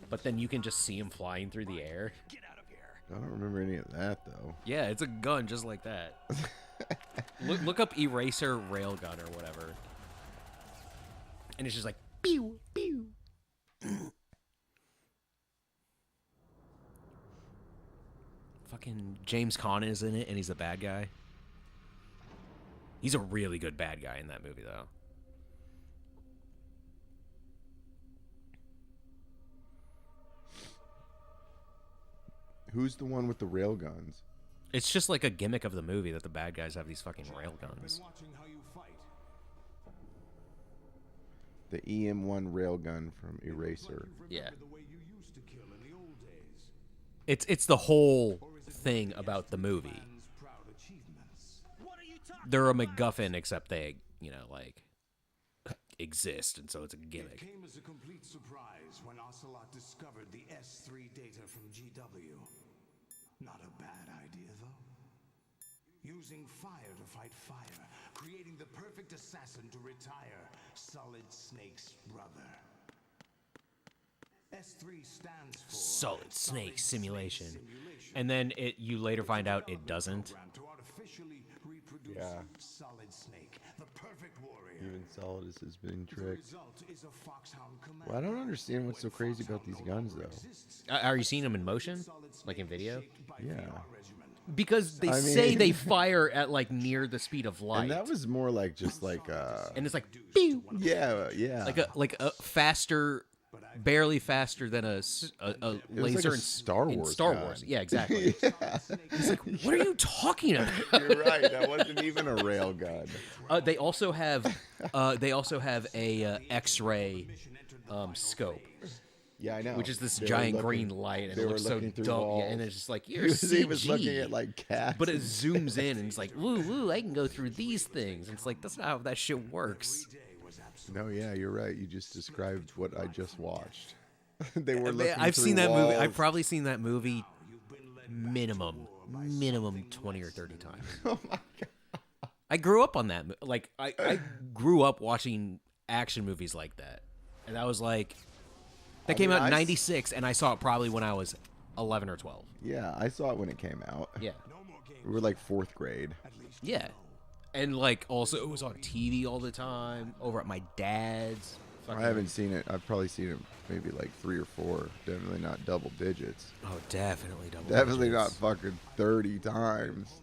but then you can just see him flying through the air. Get out of here. I don't remember any of that though. Yeah, it's a gun just like that. Look up Eraser railgun or whatever, and it's just like pew pew. Fucking James Caan is in it, and he's the bad guy. He's a really good bad guy in that movie, though. Who's the one with the rail guns? It's just like a gimmick of the movie that the bad guys have these fucking rail guns. The EM1 railgun from Eraser. Yeah. It's the whole thing about the movie. They're a MacGuffin, except they, like, exist, and so it's a gimmick. It came as a complete surprise when Ocelot discovered the S3 data from GW. Not a bad idea, though. Using fire to fight fire, creating the perfect assassin to retire Solid Snake's brother. S3 stands for Solid Snake Simulation. And then you later find out it doesn't. To artificially reproduce Solid Snake, the perfect warrior. Even Solidus has been The tricked. result is a foxhound command. Well, I don't understand what's so crazy about these guns, though. Are you seeing them in motion? Like in video? Yeah. Because they I say mean- they fire at, like, near the speed of light. And that was more like just like And it's like, pew! yeah. Like a faster, barely faster than a It was laser like a Star in Wars Star gun. Wars. Yeah, exactly. He's like, what are you talking about? You're right. That wasn't even a rail gun. They also have a X-ray scope. Yeah, I know. Which is this They were giant looking- green light, and they it were looks so looking through dope. Yeah, walls. and it's just like, He you're was, CG. he was looking at like cats. But it zooms in, and it's like, woo, woo, I can go through these things. And it's like, that's not how that shit works. No, yeah, you're right. You just described what I just watched. They were Man, looking I've through seen that movie. walls. I've probably seen that movie minimum 20 or 30 times. Oh my god! I grew up on that. Like, I grew up watching action movies like that. And I was like, that came out in 96, and I saw it probably when I was 11 or 12. Yeah, I saw it when it came out. Yeah. We were like 4th grade. Yeah. And, like, also, it was on TV all the time, over at my dad's. I haven't seen it. I've probably seen it maybe like 3 or 4. Definitely not double digits. Oh, definitely double Definitely digits. not fucking 30 times.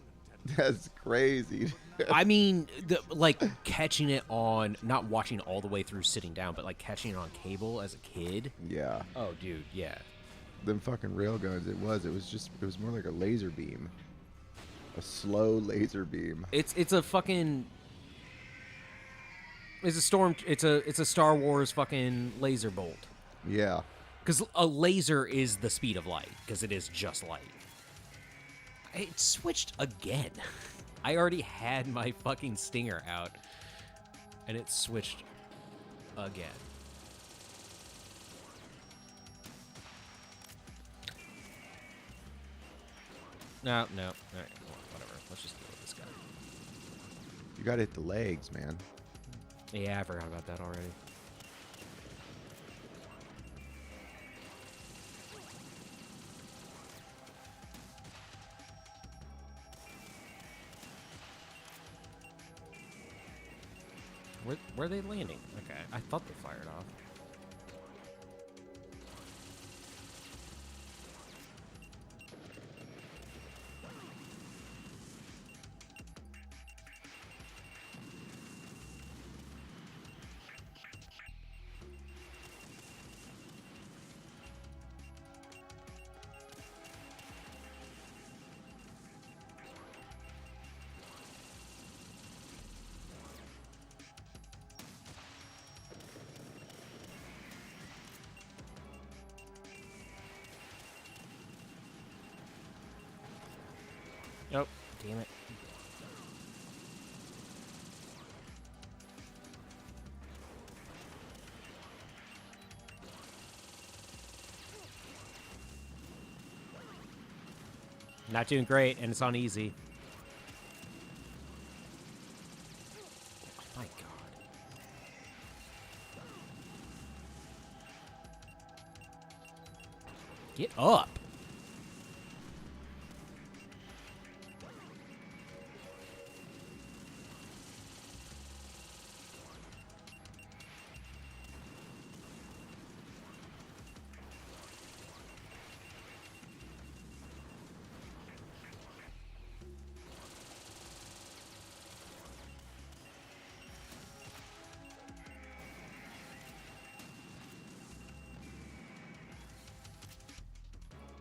That's crazy. I mean, like, catching it on, not watching all the way through sitting down, but, like, catching it on cable as a kid. Yeah. Oh, dude, yeah. Them fucking railguns, it was more like a laser beam. A slow laser beam. It's a fucking... It's a Star Wars fucking laser bolt. Yeah. Because a laser is the speed of light, because it is just light. It switched again. I already had my fucking stinger out, and it switched again. No. All right, whatever. Let's just deal with this guy. You gotta hit the legs, man. Yeah, I forgot about that already. Where are they landing? Okay, I thought they fired off. Oh, damn it. Not doing great, and it's on easy. Oh my god. Get up.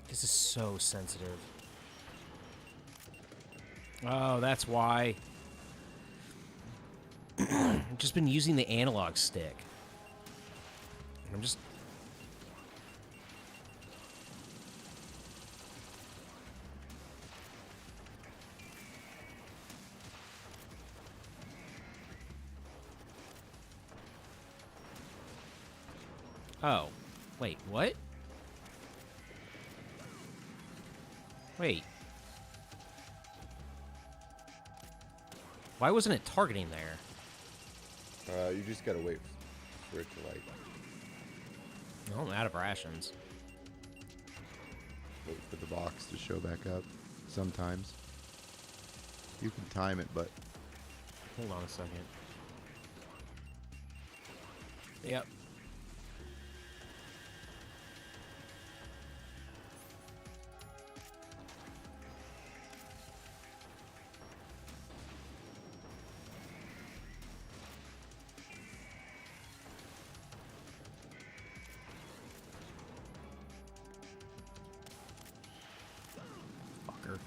This is so sensitive. Oh, that's why. I've just been using the analog stick. I'm just... Oh. Wait, what? Wait. Why wasn't it targeting there? You just gotta wait for it to, like... Well, I'm out of rations. Wait for the box to show back up. Sometimes. You can time it, but... Hold on a second. Yep. Fucker.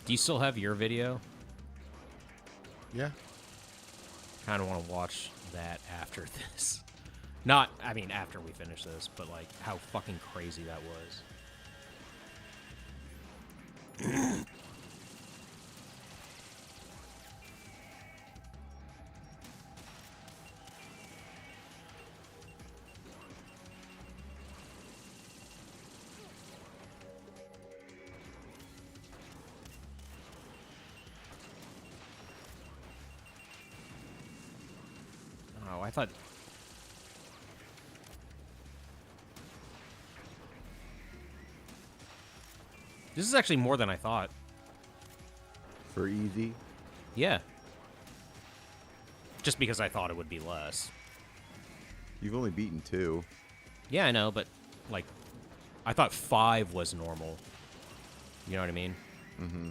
Do you still have your video? Yeah. Kind of want to watch that after this. Not, I mean, after we finish this, but like how fucking crazy that was. Oh, I thought... This is actually more than I thought. For easy? Yeah. Just because I thought it would be less. You've only beaten 2. Yeah, I know, but, like, I thought 5 was normal. You know what I mean? Mm-hmm.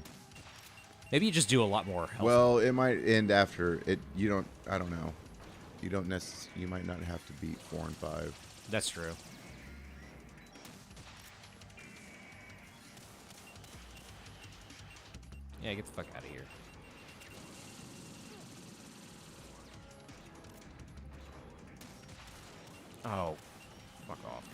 Maybe you just do a lot more health. Well, it might end after it. You don't... I don't know. You don't necessarily... You might not have to beat 4 and 5. That's true. Yeah, get the fuck out of here. Oh, fuck off.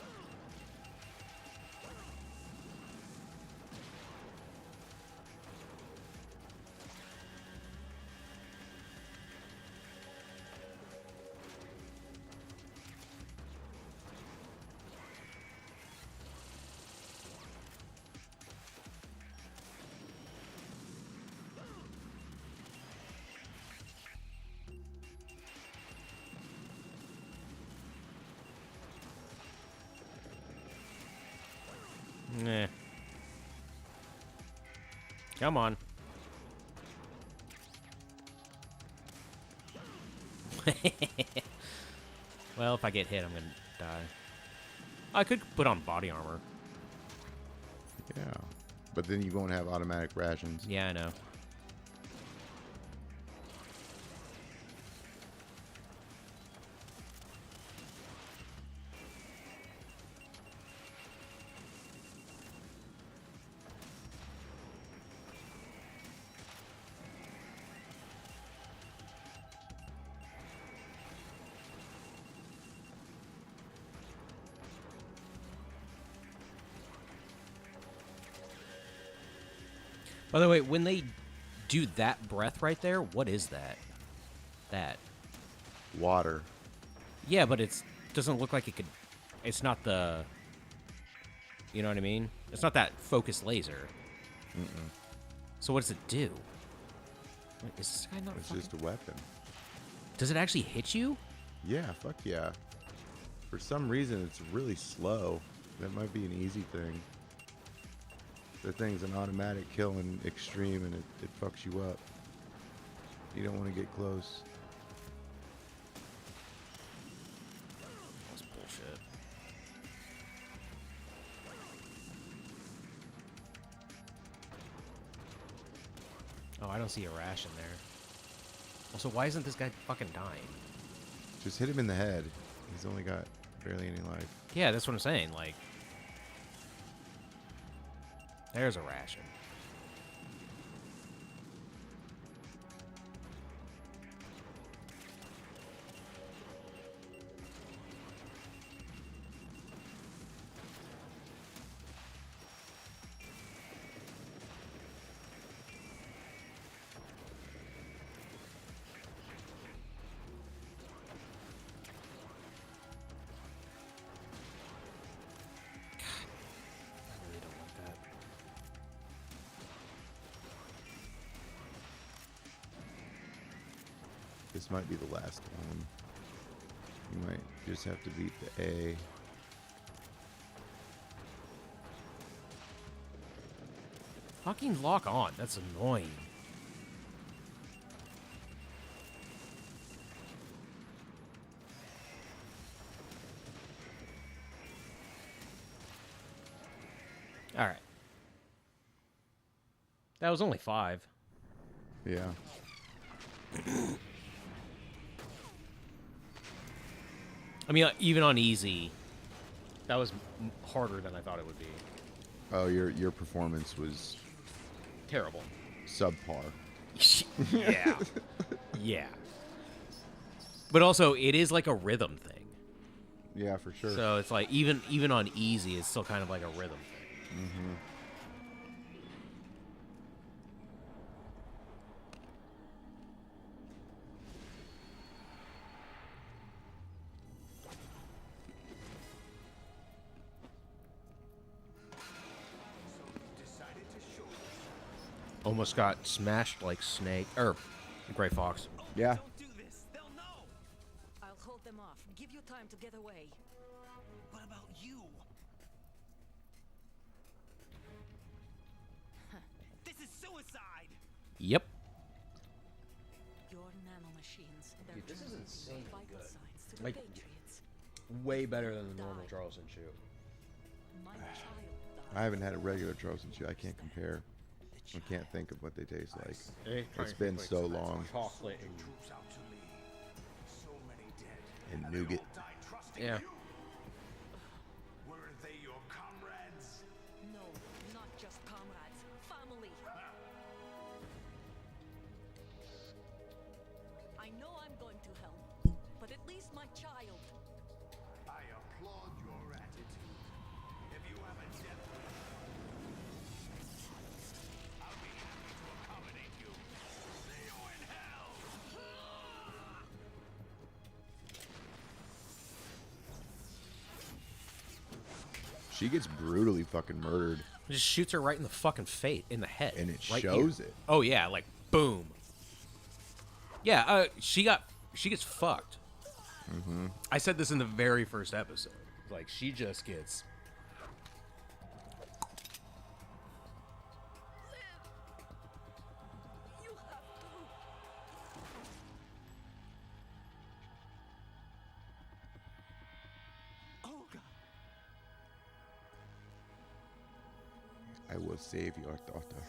Nah. Come on. Well, if I get hit, I'm gonna die. I could put on body armor. Yeah. But then you won't have automatic rations. Yeah, I know. By the way, when they do that breath right there, what is that? That. Water. Yeah, but it doesn't look like it could... It's not the... You know what I mean? It's not that focused laser. Mm-mm. So what does it do? Wait, is this guy not It's fucking... just a weapon. Does it actually hit you? Yeah, fuck yeah. For some reason, it's really slow. That might be an easy thing. The thing's an automatic kill in extreme, and it fucks you up. You don't want to get close. That's bullshit. Oh, I don't see a ration there. Also, why isn't this guy fucking dying? Just hit him in the head. He's only got barely any life. Yeah, that's what I'm saying. Like, there's a ration. this might be the last one. You might just have to beat the A. Fucking lock on. That's annoying. All right. That was only 5. Yeah. I mean, even on easy, that was harder than I thought it would be. Oh, your performance was Terrible. subpar. Yeah. Yeah. But also, it is like a rhythm thing. Yeah, for sure. So it's like, even on easy, it's still kind of like a rhythm thing. Mm-hmm. Almost got smashed like Snake, or Gray Fox. Yeah. Don't do this. They'll know. I'll hold them off. Give you time to get away. What about you? This is suicide. Yep. Your nanomachines. Dude, this is insanely vital good. signs to the Like, Patriots. Way better than the normal Charleston shoot. My child I haven't had a regular Charleston chew. I can't compare. I can't think of what they taste like. It's been so long. Chocolate Troops out to lead. So many dead. And they nougat. all died trusting Yeah. you. Weren't they your comrades? No, not just comrades. Family. I know I'm going to hell, but at least my child. I applaud your attitude. If you have a death wish, I'll be happy to accommodate you. See you in hell. She gets brutally fucking murdered, Just shoots her right in the fucking face, in the head. and it right shows here. it. Oh yeah, like boom. Yeah, she gets fucked. Mm-hmm. I said this in the very first episode. Like she just gets. You have to. Oh God. I will save your daughter.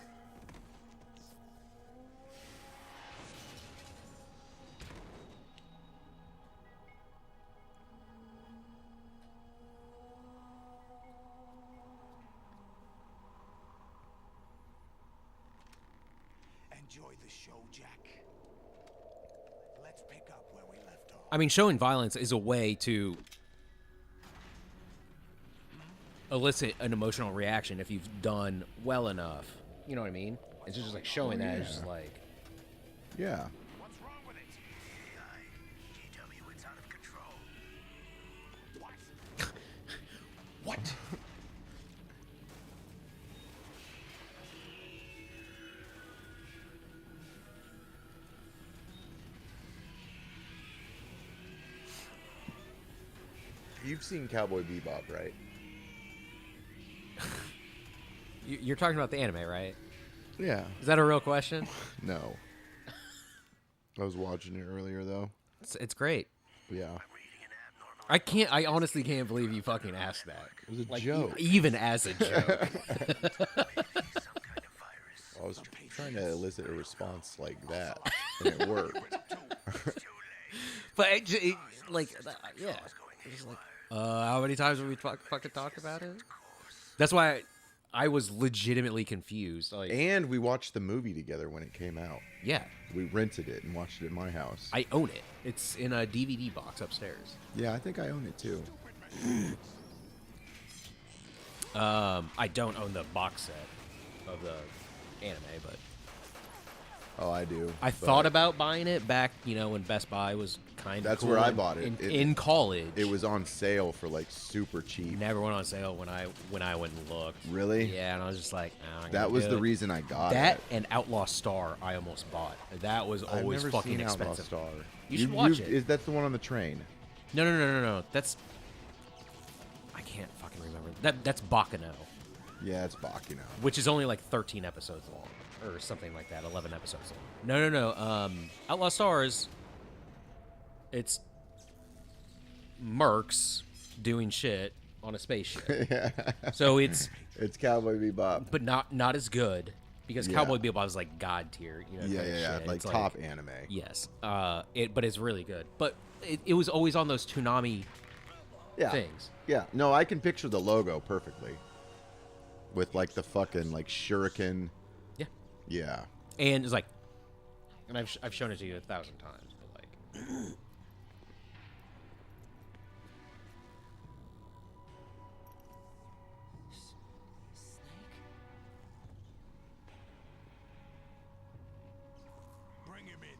Enjoy the show, Jack. Let's pick up where we left off. I mean, showing violence is a way to elicit an emotional reaction if you've done well enough. You know what I mean? It's just like showing that. It's just like. Yeah. What's wrong with it? GW, it's out of control. What? What? You've seen Cowboy Bebop, right? You're talking about the anime, right? Yeah. Is that a real question? No. I was watching it earlier, though. It's great. Yeah. I honestly can't believe you fucking asked that. It was a Like, joke. even as a joke. I was trying to elicit a response like that, and it worked. But like, yeah. It's just like, how many times have we fucking talked about it? That's why I was legitimately confused. Like, And we watched the movie together when it came out. yeah, We rented it and watched it at my house. I own it. It's in a DVD box upstairs. Yeah, I think I own it too. I don't own the box set of the anime, but Oh, I do. I thought about buying it back, when Best Buy was kind of That's cool where I bought it. in college. It was on sale for like super cheap. Never went on sale when I went and looked. Really? Yeah, and I was just like, that was the reason I got that it. and Outlaw Star. I almost bought. That was always I've never fucking seen expensive. Outlaw Star. You should watch it. That's the one on the train. No. That's I can't fucking remember. That's Baccano, Yeah, it's Baccano. which is only like 13 episodes long or something like that. 11 episodes long. No. Outlaw Stars. It's mercs doing shit on a spaceship. Yeah. So it's Cowboy Bebop. but not as good because Yeah. Cowboy Bebop is like god tier. Yeah. Shit. Like It's top anime. Yes. But it's really good. But it was always on those Toonami things. Yeah. No, I can picture the logo perfectly. With like the fucking like shuriken. Yeah. Yeah. And it's like, and I've shown it to you 1,000 times, but like. Bring him in.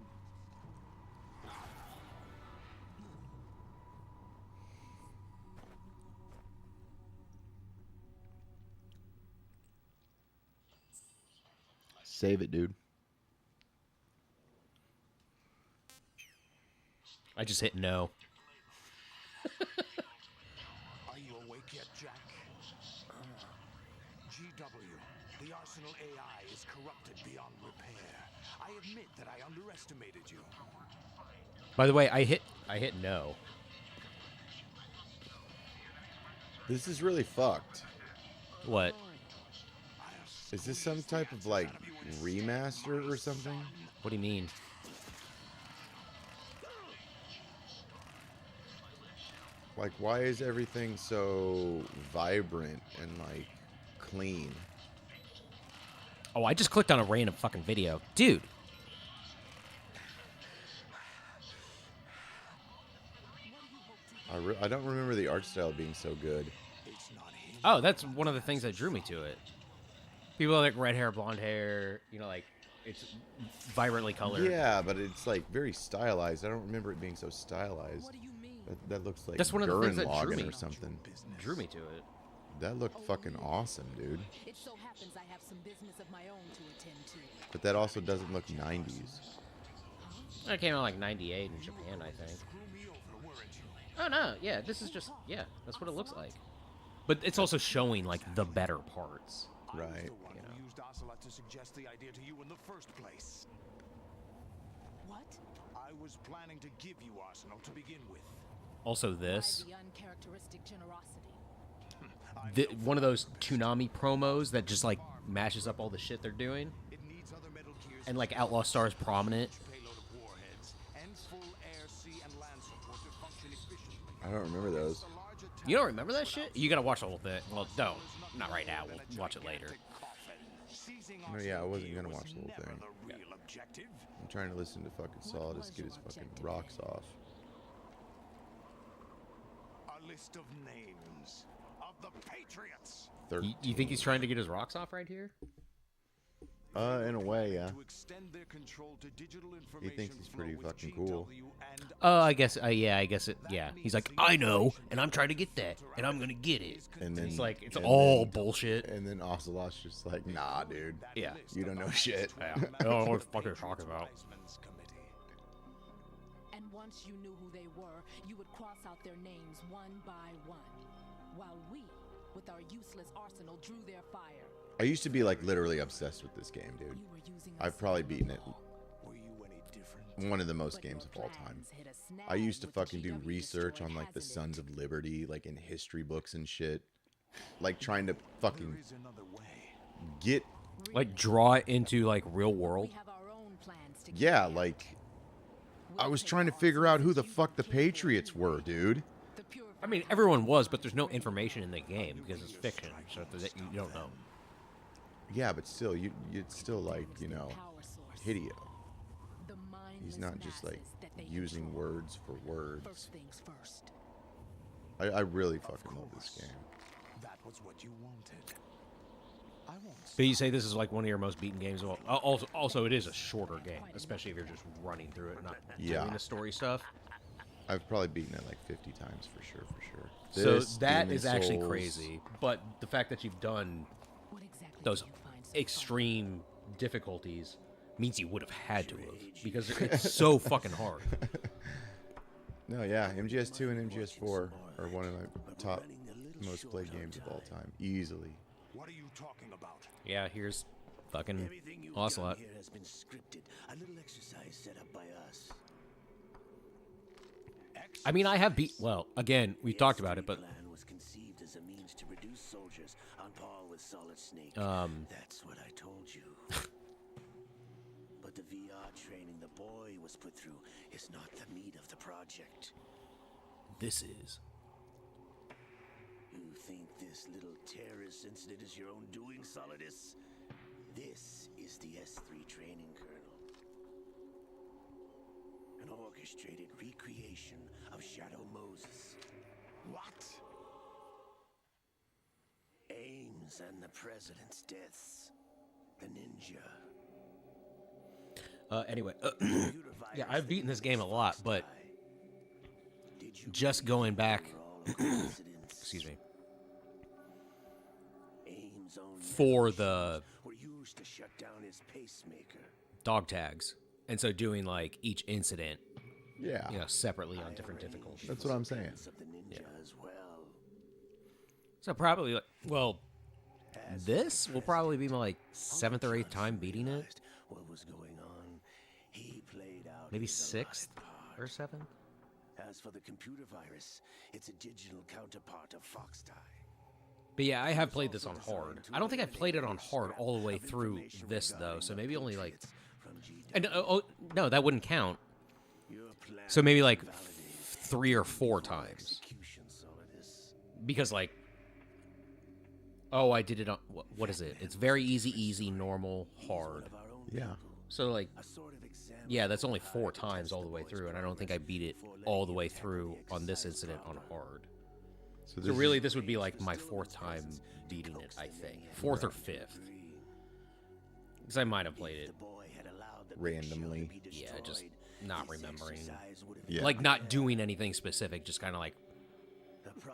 Save it, dude. I just hit no. Are you awake yet, Jack? GW, the Arsenal AI is corrupted beyond repair. I admit that I underestimated you. By the way, I hit no. This is really fucked. What? Is this some type of like remaster or something? What do you mean? Like, why is everything so vibrant and like clean? Oh, I just clicked on a random fucking video, dude. I don't remember the art style being so good. Oh, that's one of the things that drew me to it. People like red hair, blonde hair, like it's vibrantly colored. Yeah, but it's like very stylized. I don't remember it being so stylized. What do you mean? That looks like That's one of the things that drew Gurren me. Lagann or something. Drew me to it. That looked fucking awesome, dude. It so happens I have some business of my own to attend to. But that also doesn't look 90s. It came out like 98 in Japan, I think. Oh no, yeah, this is just that's what it looks like. But it's also showing like the better parts. Right. Who used Ocelot to suggest the idea to you in the first place? What? I was planning to give you Arsenal to begin with. Also this. Why the uncharacteristic generosity? One of those Toonami promos that just like mashes up all the shit they're doing. It needs other Metal Gears And like Outlaw Star is prominent. payload of warheads and full air, sea, and land support to function efficiently. I don't remember those. You don't remember that shit? You gotta watch the whole thing. Well, don't. Not right now. We'll watch it later. No, yeah, I wasn't gonna watch the whole thing. The real objective. I'm trying to listen to fucking Solidus get his fucking rocks off. A list of names of the Patriots. You think he's trying to get his rocks off right here? In a way, yeah. To extend their control to digital He thinks he's pretty fucking cool. I guess. I guess it. Yeah. He's like, I know, and I'm trying to get that, and I'm gonna get it. And then It's like it's and all then- bullshit. And then Ocelot's just like, nah, dude. Yeah. You don't know shit. Yeah. I don't know what the fuck you're talking about. And once you knew who they were, you would cross out their names one by one. While we, with our useless arsenal, drew their fire. I used to be like literally obsessed with this game, dude. You were using I've us probably like beaten it. Were you any different? One of the most But your games of all time. plans hit a snag I used to with the fucking do GW research destroyer, on like the hasn't it? Sons of Liberty, like in history books and shit. Like trying to fucking There is another way. get, Like draw it into like real world. We have our own plans to yeah, carry out. like I We'll was take trying to our figure out arsenals who the and you fuck the kill them. Patriots were, dude. The pure I mean, everyone was, but there's no information in the game because it's fiction, so that you don't know. Yeah, but still, it's still like, you know, power source. Hideo. The He's mindless not just like masses that they using control. words for words. First things first. I really fucking love this game. That was what you wanted. But you say this is like one of your most beaten games. Well, also it is a shorter game, especially if you're just running through it, not doing the story stuff. I've probably beaten it like 50 times for sure. So This, that Demon is actually Souls- crazy. But the fact that you've done those extreme difficulties means you would have had to have, because it's so fucking hard. No, yeah, MGS2 and MGS4 are one of my top most played games of all time, easily. What are you talking about? Yeah, here's fucking Everything you've Ocelot. done here has been scripted. A little exercise set up by us. I mean, I have beat. Well, again, we talked about it, but The plan was conceived as a means to reduce soldiers on par with Solid Snake. That's what I told you. But the VR training the boy was put through is not the meat of the project. this is. You think this little terrorist incident is your own doing, Solidus? This is the S3 training kernel. An orchestrated recreation of Shadow Moses. What? Ames and the president's deaths. The ninja. Anyway, yeah, I've beaten this game a lot, but just going back, excuse me, for the were used to shut down his pacemaker. dog tags, and so doing like each incident, Yeah, separately on different difficulties. that's what I'm saying. Of the ninja as well. So probably, this will probably be my like 7th or 8th time beating it. What was going on? He played out Maybe his 6th alive or part. 7th. As for the computer virus, it's a digital counterpart of Foxtie. But yeah, I have played this on hard. I don't think I've played it on hard all the way through this though. So maybe only like, and no, that wouldn't count. So maybe like 3 or 4 times. Because like, I did it on what is it? It's very easy, normal, hard. Yeah, So like, yeah, that's only 4 times all the way through, and I don't think I beat it all the way through on this incident on hard. So really, this would be like my 4th time beating it, I think. 4th or 5th. Because I might have played it randomly. Yeah, just not remembering. Yeah. Like, not doing anything specific, just kind of like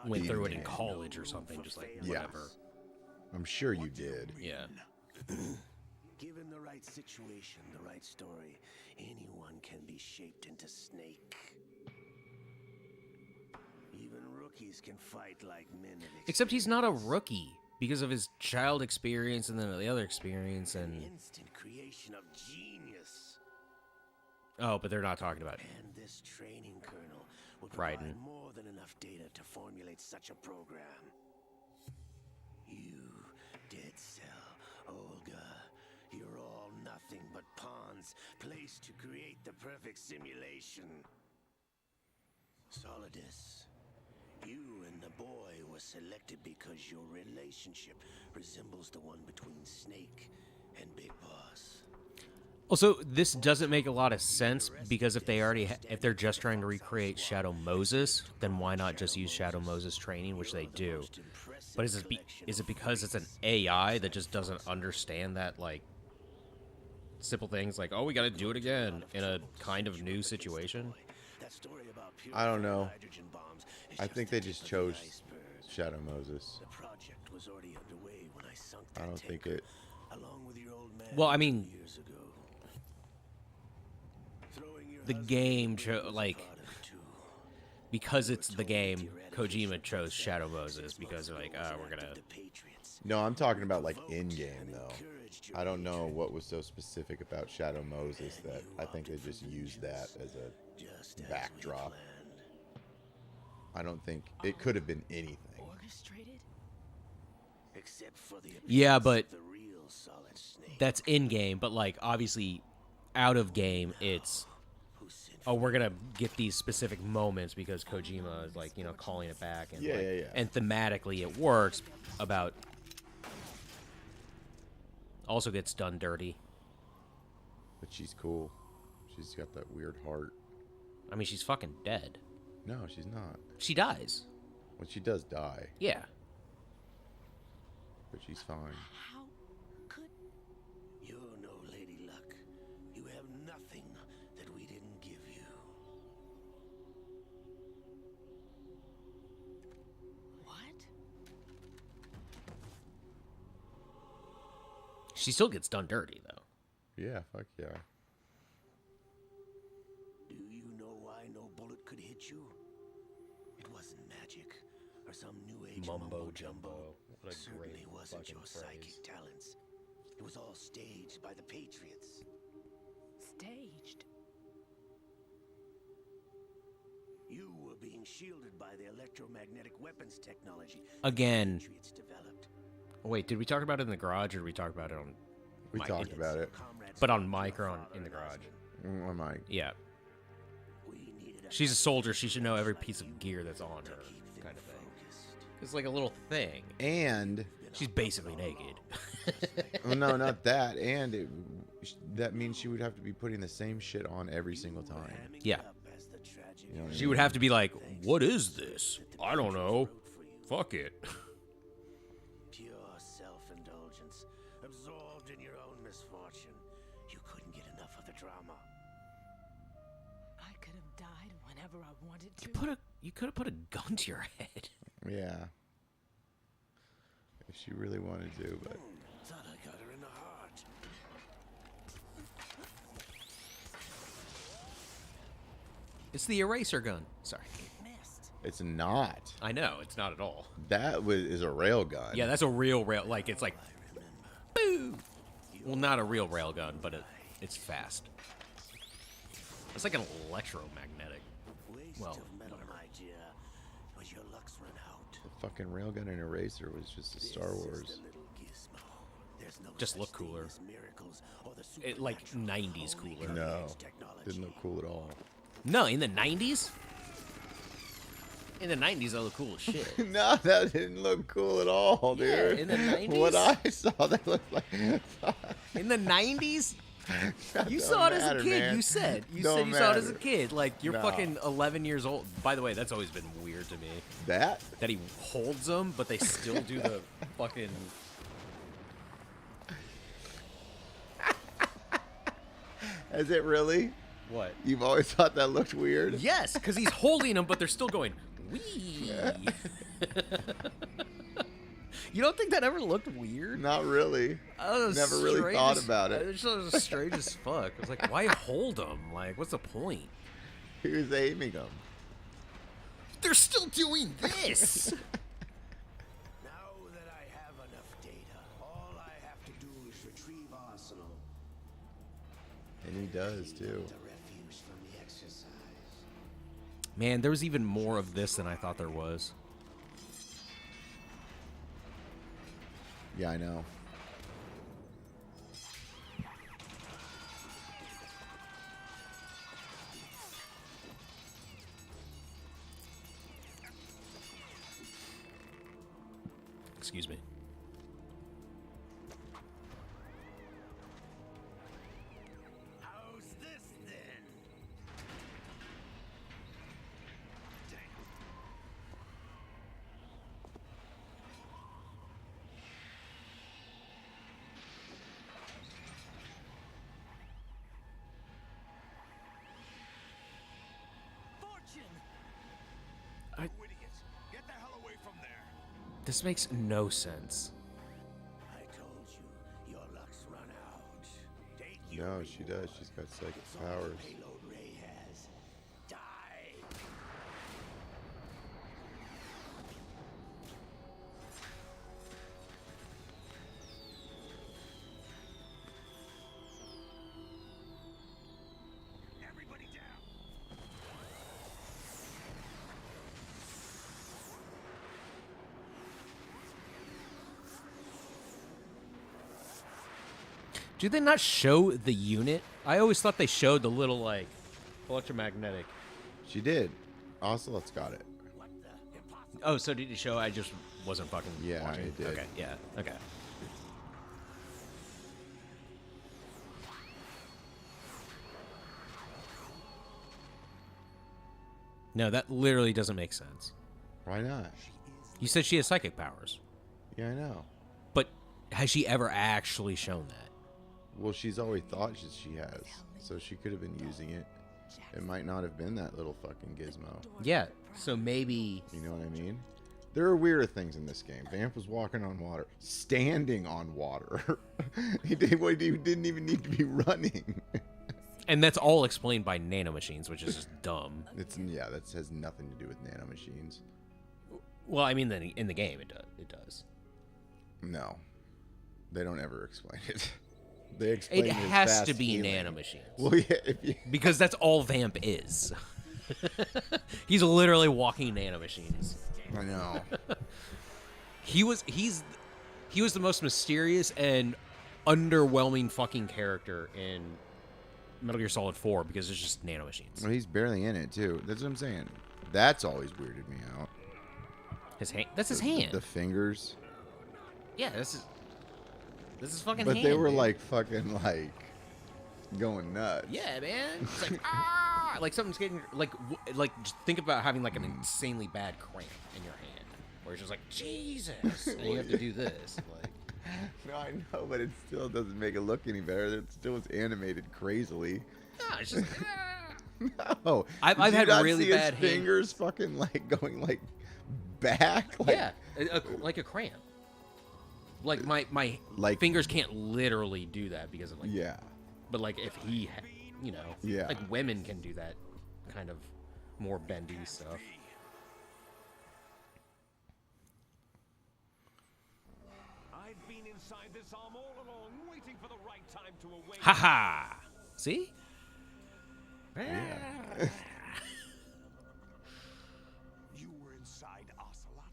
went through it in Yeah. college or something, just like Yeah. whatever. I'm sure you did. Yeah. Given the right situation, the right story, anyone can be shaped into Snake. Even rookies can fight like men. Except he's not a rookie because of his child experience and then the other experience and... Instant creation of genius. Oh, but they're not talking about it. And this training kernel would Raiden. provide more than enough data to formulate such a program. You, Dead Cell, Olga, you're all nothing but pawns placed to create the perfect simulation. Solidus, you and the boy were selected because your relationship resembles the one between Snake and Big Boss. Also, this doesn't make a lot of sense because if they already if they're just trying to recreate Shadow Moses, then why not just use Shadow Moses training, which they do? But is it because it's an AI that just doesn't understand that like simple things like, oh, we got to do it again in a kind of new situation? I don't know. I think they just chose Shadow Moses. The project was already underway when I sunk I that don't think tanker, it. along with your old man Well, I mean, years ago. Throwing your the husband game away was like part of it too. because it's the game, Kojima chose Shadow Moses because they're like, oh, we're gonna. The Patriots. No, I'm talking about like in game though. I don't know what was so specific about Shadow Moses that I think they just used that as a Just as we backdrop. planned. I don't think it could have been anything. Orchestrated? Except for the Yeah, appearance but of the real Solid Snake. that's in game, but like obviously out of game, it's Who sent oh, we're gonna get these specific moments because Kojima is like, calling it back and Yeah, like, yeah. and thematically it works. About also gets done dirty. But she's cool. She's got that weird heart. I mean, she's fucking dead. No, she's not. She dies. Well, she does die, Yeah. but she's fine. How She still gets done dirty, though. Yeah, fuck yeah. Do you know why no bullet could hit you? It wasn't magic or some new age Mumbo jumbo. What a Certainly great wasn't fucking your phrase. psychic talents. It was all staged by the Patriots. Staged. You were being shielded by the electromagnetic weapons technology Again. the Patriots developed. Wait, did we talk about it in the garage, or did we talk about it on? We mic? talked about it. But on mic or on in the garage? On mic. Yeah. We needed a She's a soldier. She should know every piece of gear that's on her, kind of thing. It's like a little thing. And She's basically naked. well, no, not that. And that means she would have to be putting the same shit on every single time. Yeah. You know what I She mean? would have to be like, "What is this? I don't know. Fuck it." Pure self-indulgence, absorbed in your own misfortune. You couldn't get enough of the drama. I could have died whenever I wanted to. You could have put a gun to your head. Yeah. If she really wanted to, but Thought I got her in the heart. It's the eraser gun. Sorry. it's not. I know it's not at all. That is a rail gun. Yeah, that's a real rail. Like it's like, boo. Well, not a real rail gun, but it's fast. It's like an electromagnetic. Waste Well, of metal, my dear. But your luck's run out. The fucking railgun and eraser was just a Star Wars. There's no Just such look thing cooler. as miracles or the It like supernatural. 90s Only cooler. No, technology. didn't look cool at all. No, in the 90s. In the 90s, that looked cool as shit. No, that didn't look cool at all, dude. Yeah, in the 90s? What I saw, that looked like. In the 90s? You Don't saw it as a matter, kid. man. You said you Don't said you saw it as a matter. kid. Like you're No. fucking 11 years old. By the way, that's always been weird to me. That? That he holds them, but they still do the fucking. Is it really? What? You've always thought that looked weird? Yes, because he's holding them, but they're still going. Wee. You don't think that ever looked weird? Not really. Oh, Never really thought about it. It was strange as fuck. I was like, why hold them? Like, what's the point? He was aiming them. They're still doing this. Now that I have enough data, all I have to do is retrieve Arsenal. And he does, too. The refuge from the exercise. Man, there was even more of this than I thought there was. Yeah, I know. Excuse me. How's this then? Fortune! I- Idiots, get the hell away from there. This makes no sense. I told you, your luck's run out. Take No, she does. She's got psychic powers. payload Ray has. Die! Everybody down! Do they not show the unit? I always thought they showed the little, like, electromagnetic. She did. Ocelot's got it. Oh, so did it show? I just wasn't fucking Yeah, watching. it did. Okay, yeah, okay. No, that literally doesn't make sense. Why not? You said she has psychic powers, Yeah, I know. but has she ever actually shown that? Well, she's always thought she has. So she could have been using it. It might not have been that little fucking gizmo. Yeah, so maybe... You know what I mean? There are weirder things in this game. Vamp was walking on water, standing on water. he didn't even need to be running. And that's all explained by nanomachines, which is just dumb. That has nothing to do with nanomachines. Well, I mean, in the game, it does. No, they don't ever explain it. They explain it his has fast to be healing. nanomachines. Well, yeah, because that's all Vamp is. He's literally walking nanomachines. I know. He's the most mysterious and underwhelming fucking character in Metal Gear Solid 4 because it's just nanomachines. Well, he's barely in it too. That's what I'm saying. That's always weirded me out. His hand. That's his hand. The fingers. Yeah, this is fucking. But hand, they were dude. like fucking like going nuts. Yeah, man. It's like like something's getting like just think about having like an insanely bad cramp in your hand, where it's just like Jesus, and you have to do this. Like, no, I know, but it still doesn't make it look any better. It still was animated crazily. no, it's just. No, I've Did you had not really see bad his fingers fucking like going like back. Like, yeah, like a cramp. Like my Like- fingers can't literally do that because of like. Yeah. But like if he, Yeah. like women can do that kind of more bendy stuff. I've been inside this arm all along, waiting for the right time to awaken. Haha. See? You were inside Ocelot?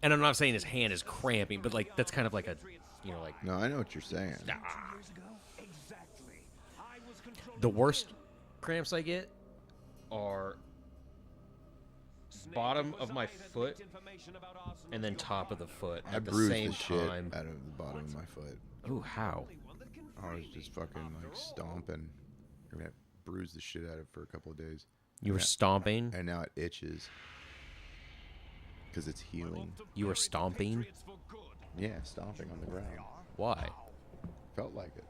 And I'm not saying his hand is cramping, but like that's kind of like a, like No, I know what you're saying. Exactly. the worst cramps I get are bottom of my foot and then top of the foot I at the bruised same the shit time. out of the bottom of my foot. Ooh, how? I was just fucking like stomping. I mean, I bruised the shit out of it for a couple of days. You were Yeah. stomping? And now it itches. Because it's healing. You were stomping? Yeah, stomping on the ground. Why? Felt like it.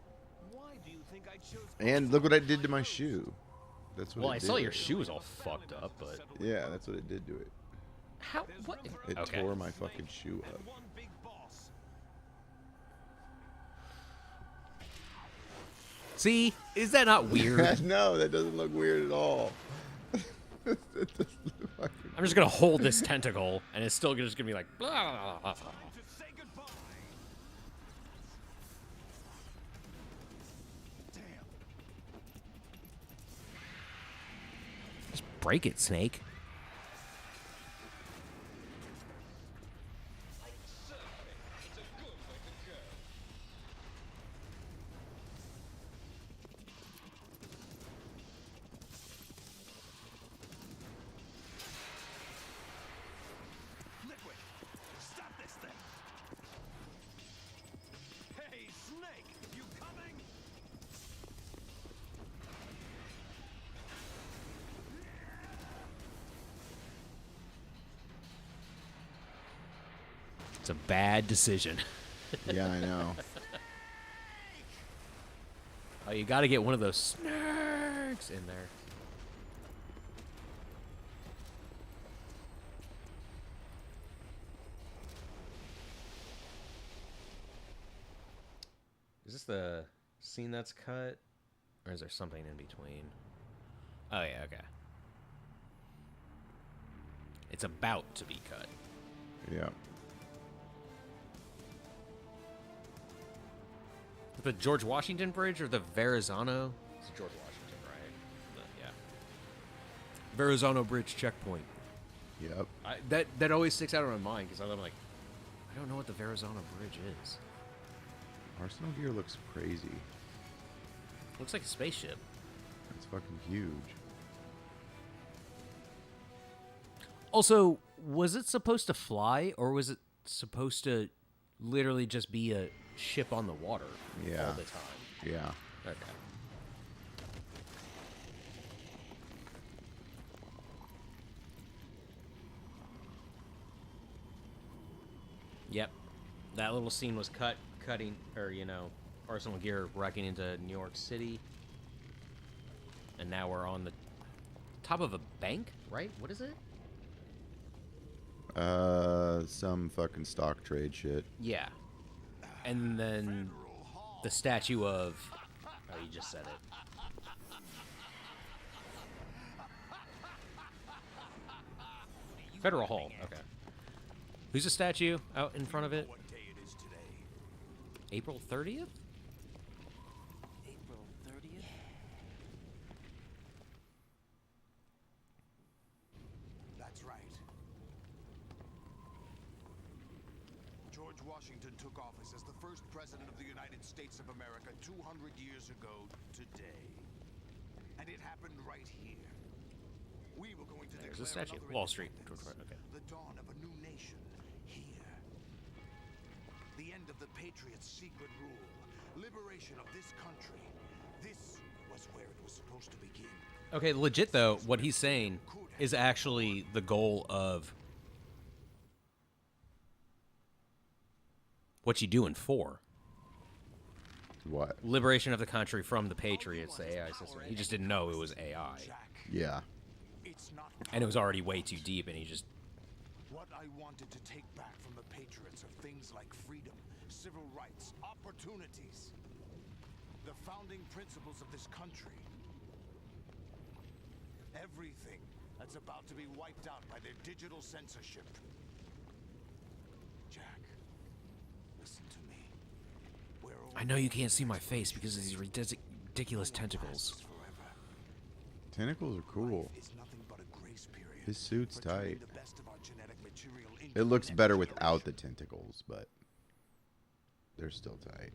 And look what I did to my shoe. That's what Well, it I did saw to your it. shoe was all fucked up, but Yeah, that's what it did to it. how? What? It Okay. tore my fucking shoe up. See, is that not weird? No, that doesn't look weird at all. It doesn't look fucking I'm just gonna hold this tentacle, and it's still just gonna be like. Blah, blah, blah, blah. Just break it, Snake. Liquid, stop this thing! Hey, Snake, you coming? It's a bad decision. Yeah, I know. Oh, you gotta get one of those snakes in there. Is this the scene that's cut? Or is there something in between? Oh, yeah, okay. It's about to be cut. Yeah. The George Washington Bridge or the Verrazano? It's George Washington, right? Yeah. Verrazano Bridge checkpoint. Yep. That always sticks out in my mind because I'm like, I don't know what the Verrazano Bridge is. Arsenal gear looks crazy. Looks like a spaceship. It's fucking huge. Also, was it supposed to fly or was it supposed to literally just be a ship on the water Yeah. all the time? Yeah. Okay. Yep. That little scene was cutting, or, Arsenal Gear wrecking into New York City. And now we're on the top of a bank, right? What is it? Some fucking stock trade shit. Yeah. And then the statue of... Oh, you just said it. Federal Hall. Okay. Who's the statue out in front of it? April 30th? April 30th? That's right. George Washington took office as the first president of the United States of America 200 years ago today. And it happened right here. We were going to There's a declare statue. another Wall Street. independence, Okay. the dawn of a new nation here. The end of the Patriots' secret rule. Liberation of this country. This was where it was supposed to begin. Okay, legit though, what he's saying is actually the goal of what you doing for. What? Liberation of the country from the Patriots, the AI system. He just didn't know it was AI. Yeah. And it was already way too deep, and he just... What I wanted to take back from the Patriots are things like freedom, civil rights, opportunities. The founding principles of this country. Everything that's about to be wiped out by their digital censorship. Jack, listen to me. I know you can't see my face because of these ridiculous tentacles. Tentacles are cool. His suit's tight. It looks better without the tentacles, but they're still tight.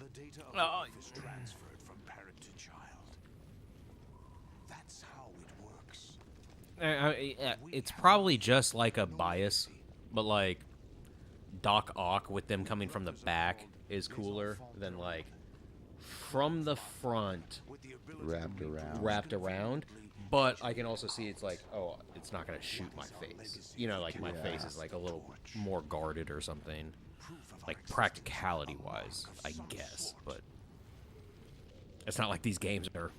The data of life is transferred from parent to child. That's how it works. It's probably just like a bias, but like Doc Ock with them coming from the back is cooler than like from the front wrapped around. But I can also see it's like, oh, it's not gonna shoot my face. You know, like my face is like a little more guarded or something. Like practicality wise, I guess. But it's not like these games are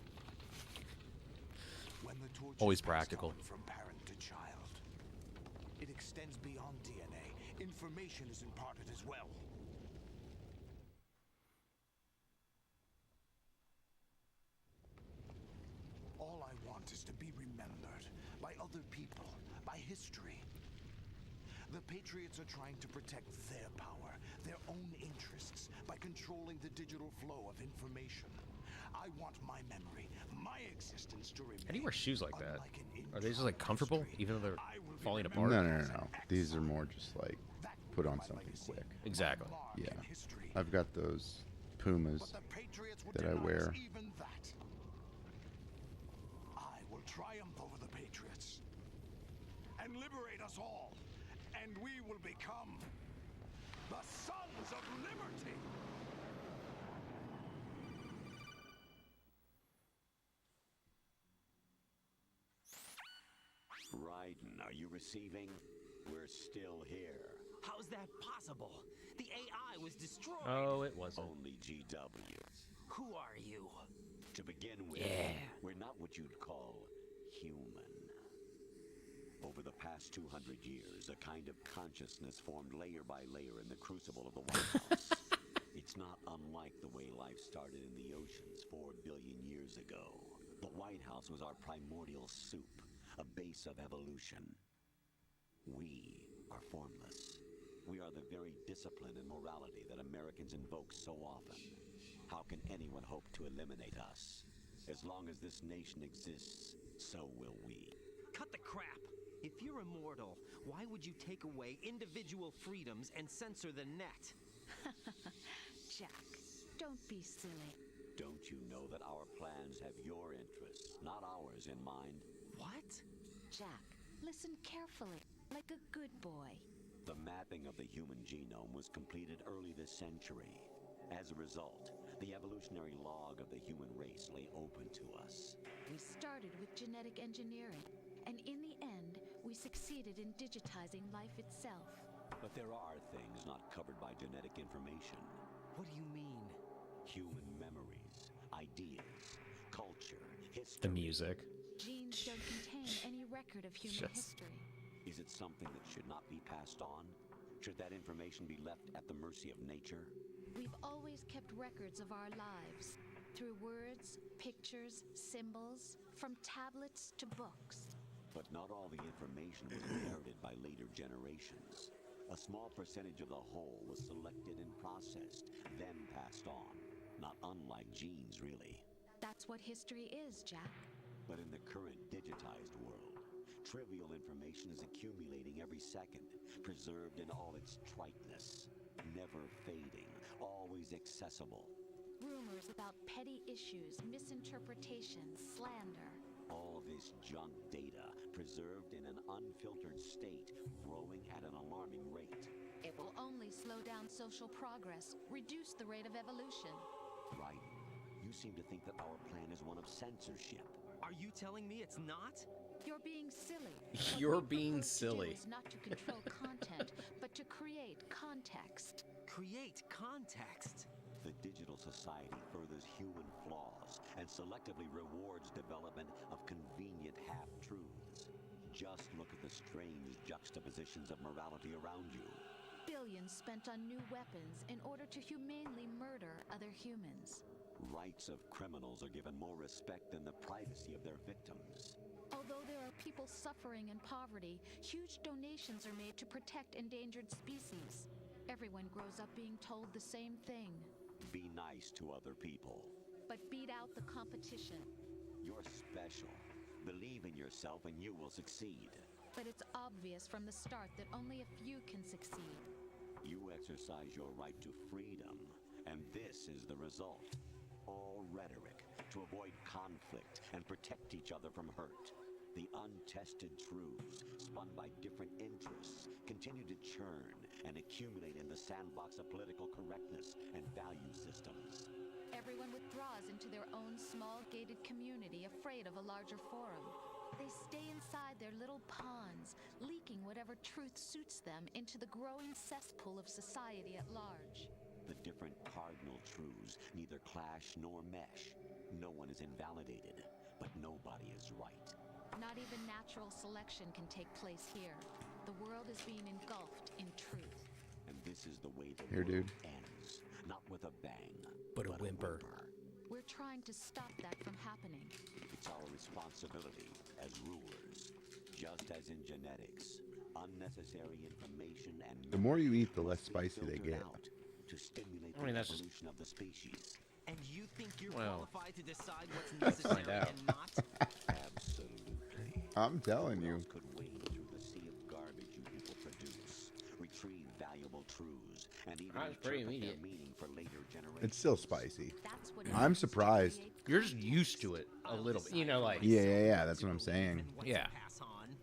always practical. From parent to child. It extends beyond DNA. Information is imparted as well. All I want is to be remembered by other people, by history. The Patriots are trying to protect their power, their own interests, by controlling the digital flow of information. I want my memory, my existence to remain. How do you wear shoes like that? Are they just like comfortable, even though they're falling apart? No. These are more just like put on something quick. Exactly. Yeah. I've got those Pumas that I wear. I will triumph over the Patriots and liberate us all, and we will become the Sons of Liberty. Raiden, are you receiving? We're still here. How's that possible? The AI was destroyed. Oh, it wasn't. Only GW. Who are you? To begin with, we're not what you'd call human. Over the past 200 years, a kind of consciousness formed layer by layer in the crucible of the White House. It's not unlike the way life started in the oceans 4 billion years ago. The White House was our primordial soup, a base of evolution. We are formless. We are the very discipline and morality that Americans invoke so often. How can anyone hope to eliminate us? As long as this nation exists, so will we. Cut the crap! If you're immortal, why would you take away individual freedoms and censor the net? Jack, don't be silly. Don't you know that our plans have your interests, not ours, in mind? What? Jack, listen carefully, like a good boy. The mapping of the human genome was completed early this century. As a result, the evolutionary log of the human race lay open to us. We started with genetic engineering, and in the end, we succeeded in digitizing life itself. But there are things not covered by genetic information. What do you mean? Human memories, ideas, culture, history. The music. Genes don't contain any record of human history. Is it something that should not be passed on? Should that information be left at the mercy of nature? We've always kept records of our lives. Through words, pictures, symbols, from tablets to books. But not all the information was inherited by later generations. A small percentage of the whole was selected and processed, then passed on. Not unlike genes, really. That's what history is, Jack. But in the current digitized world, trivial information is accumulating every second, preserved in all its triteness, never fading, always accessible. Rumors about petty issues, misinterpretations, slander. All this junk data, preserved in an unfiltered state, growing at an alarming rate. It will only slow down social progress, reduce the rate of evolution. Right. You seem to think that our plan is one of censorship. Are you telling me it's not? You're being silly. You're being silly. Is not to control content, but to create context. Create context? The digital society furthers human flaws and selectively rewards development of convenient half-truths. Just look at the strange juxtapositions of morality around you. Billions spent on new weapons in order to humanely murder other humans. Rights of criminals are given more respect than the privacy of their victims. Although there are people suffering in poverty, huge donations are made to protect endangered species. Everyone grows up being told the same thing. Be nice to other people. But beat out the competition. You're special. Believe in yourself and you will succeed. But it's obvious from the start that only a few can succeed. You exercise your right to freedom, and this is the result. All rhetoric to avoid conflict and protect each other from hurt. The untested truths, spun by different interests, continue to churn and accumulate in the sandbox of political correctness and value systems. Everyone withdraws into their own small gated community, afraid of a larger forum. They stay inside their little ponds, leaking whatever truth suits them into the growing cesspool of society at large. The different cardinal truths neither clash nor mesh. No one is invalidated, but nobody is right. Not even natural selection can take place here. The world is being engulfed in truth. And this is the way the Here, world dude. ends. Not with a bang, But a whimper. We're trying to stop that from happening. It's our responsibility as rulers. Just as in genetics, unnecessary information and The more you eat, the less must be spicy they filtered get. out to stimulate I mean, the that's just- evolution of the species. And you think you're Well, qualified to decide what's let's find necessary out. and not? Absolutely. I'm telling you. Who else could wade through the sea of garbage you people produce, retrieve valuable truths, and even That's pretty interpret their immediate. meaning for later generations? It's still spicy. That's what it I'm means to surprised. create You're just used to it a little bit. You know, like, Yeah, that's what I'm saying. Yeah. Pass on.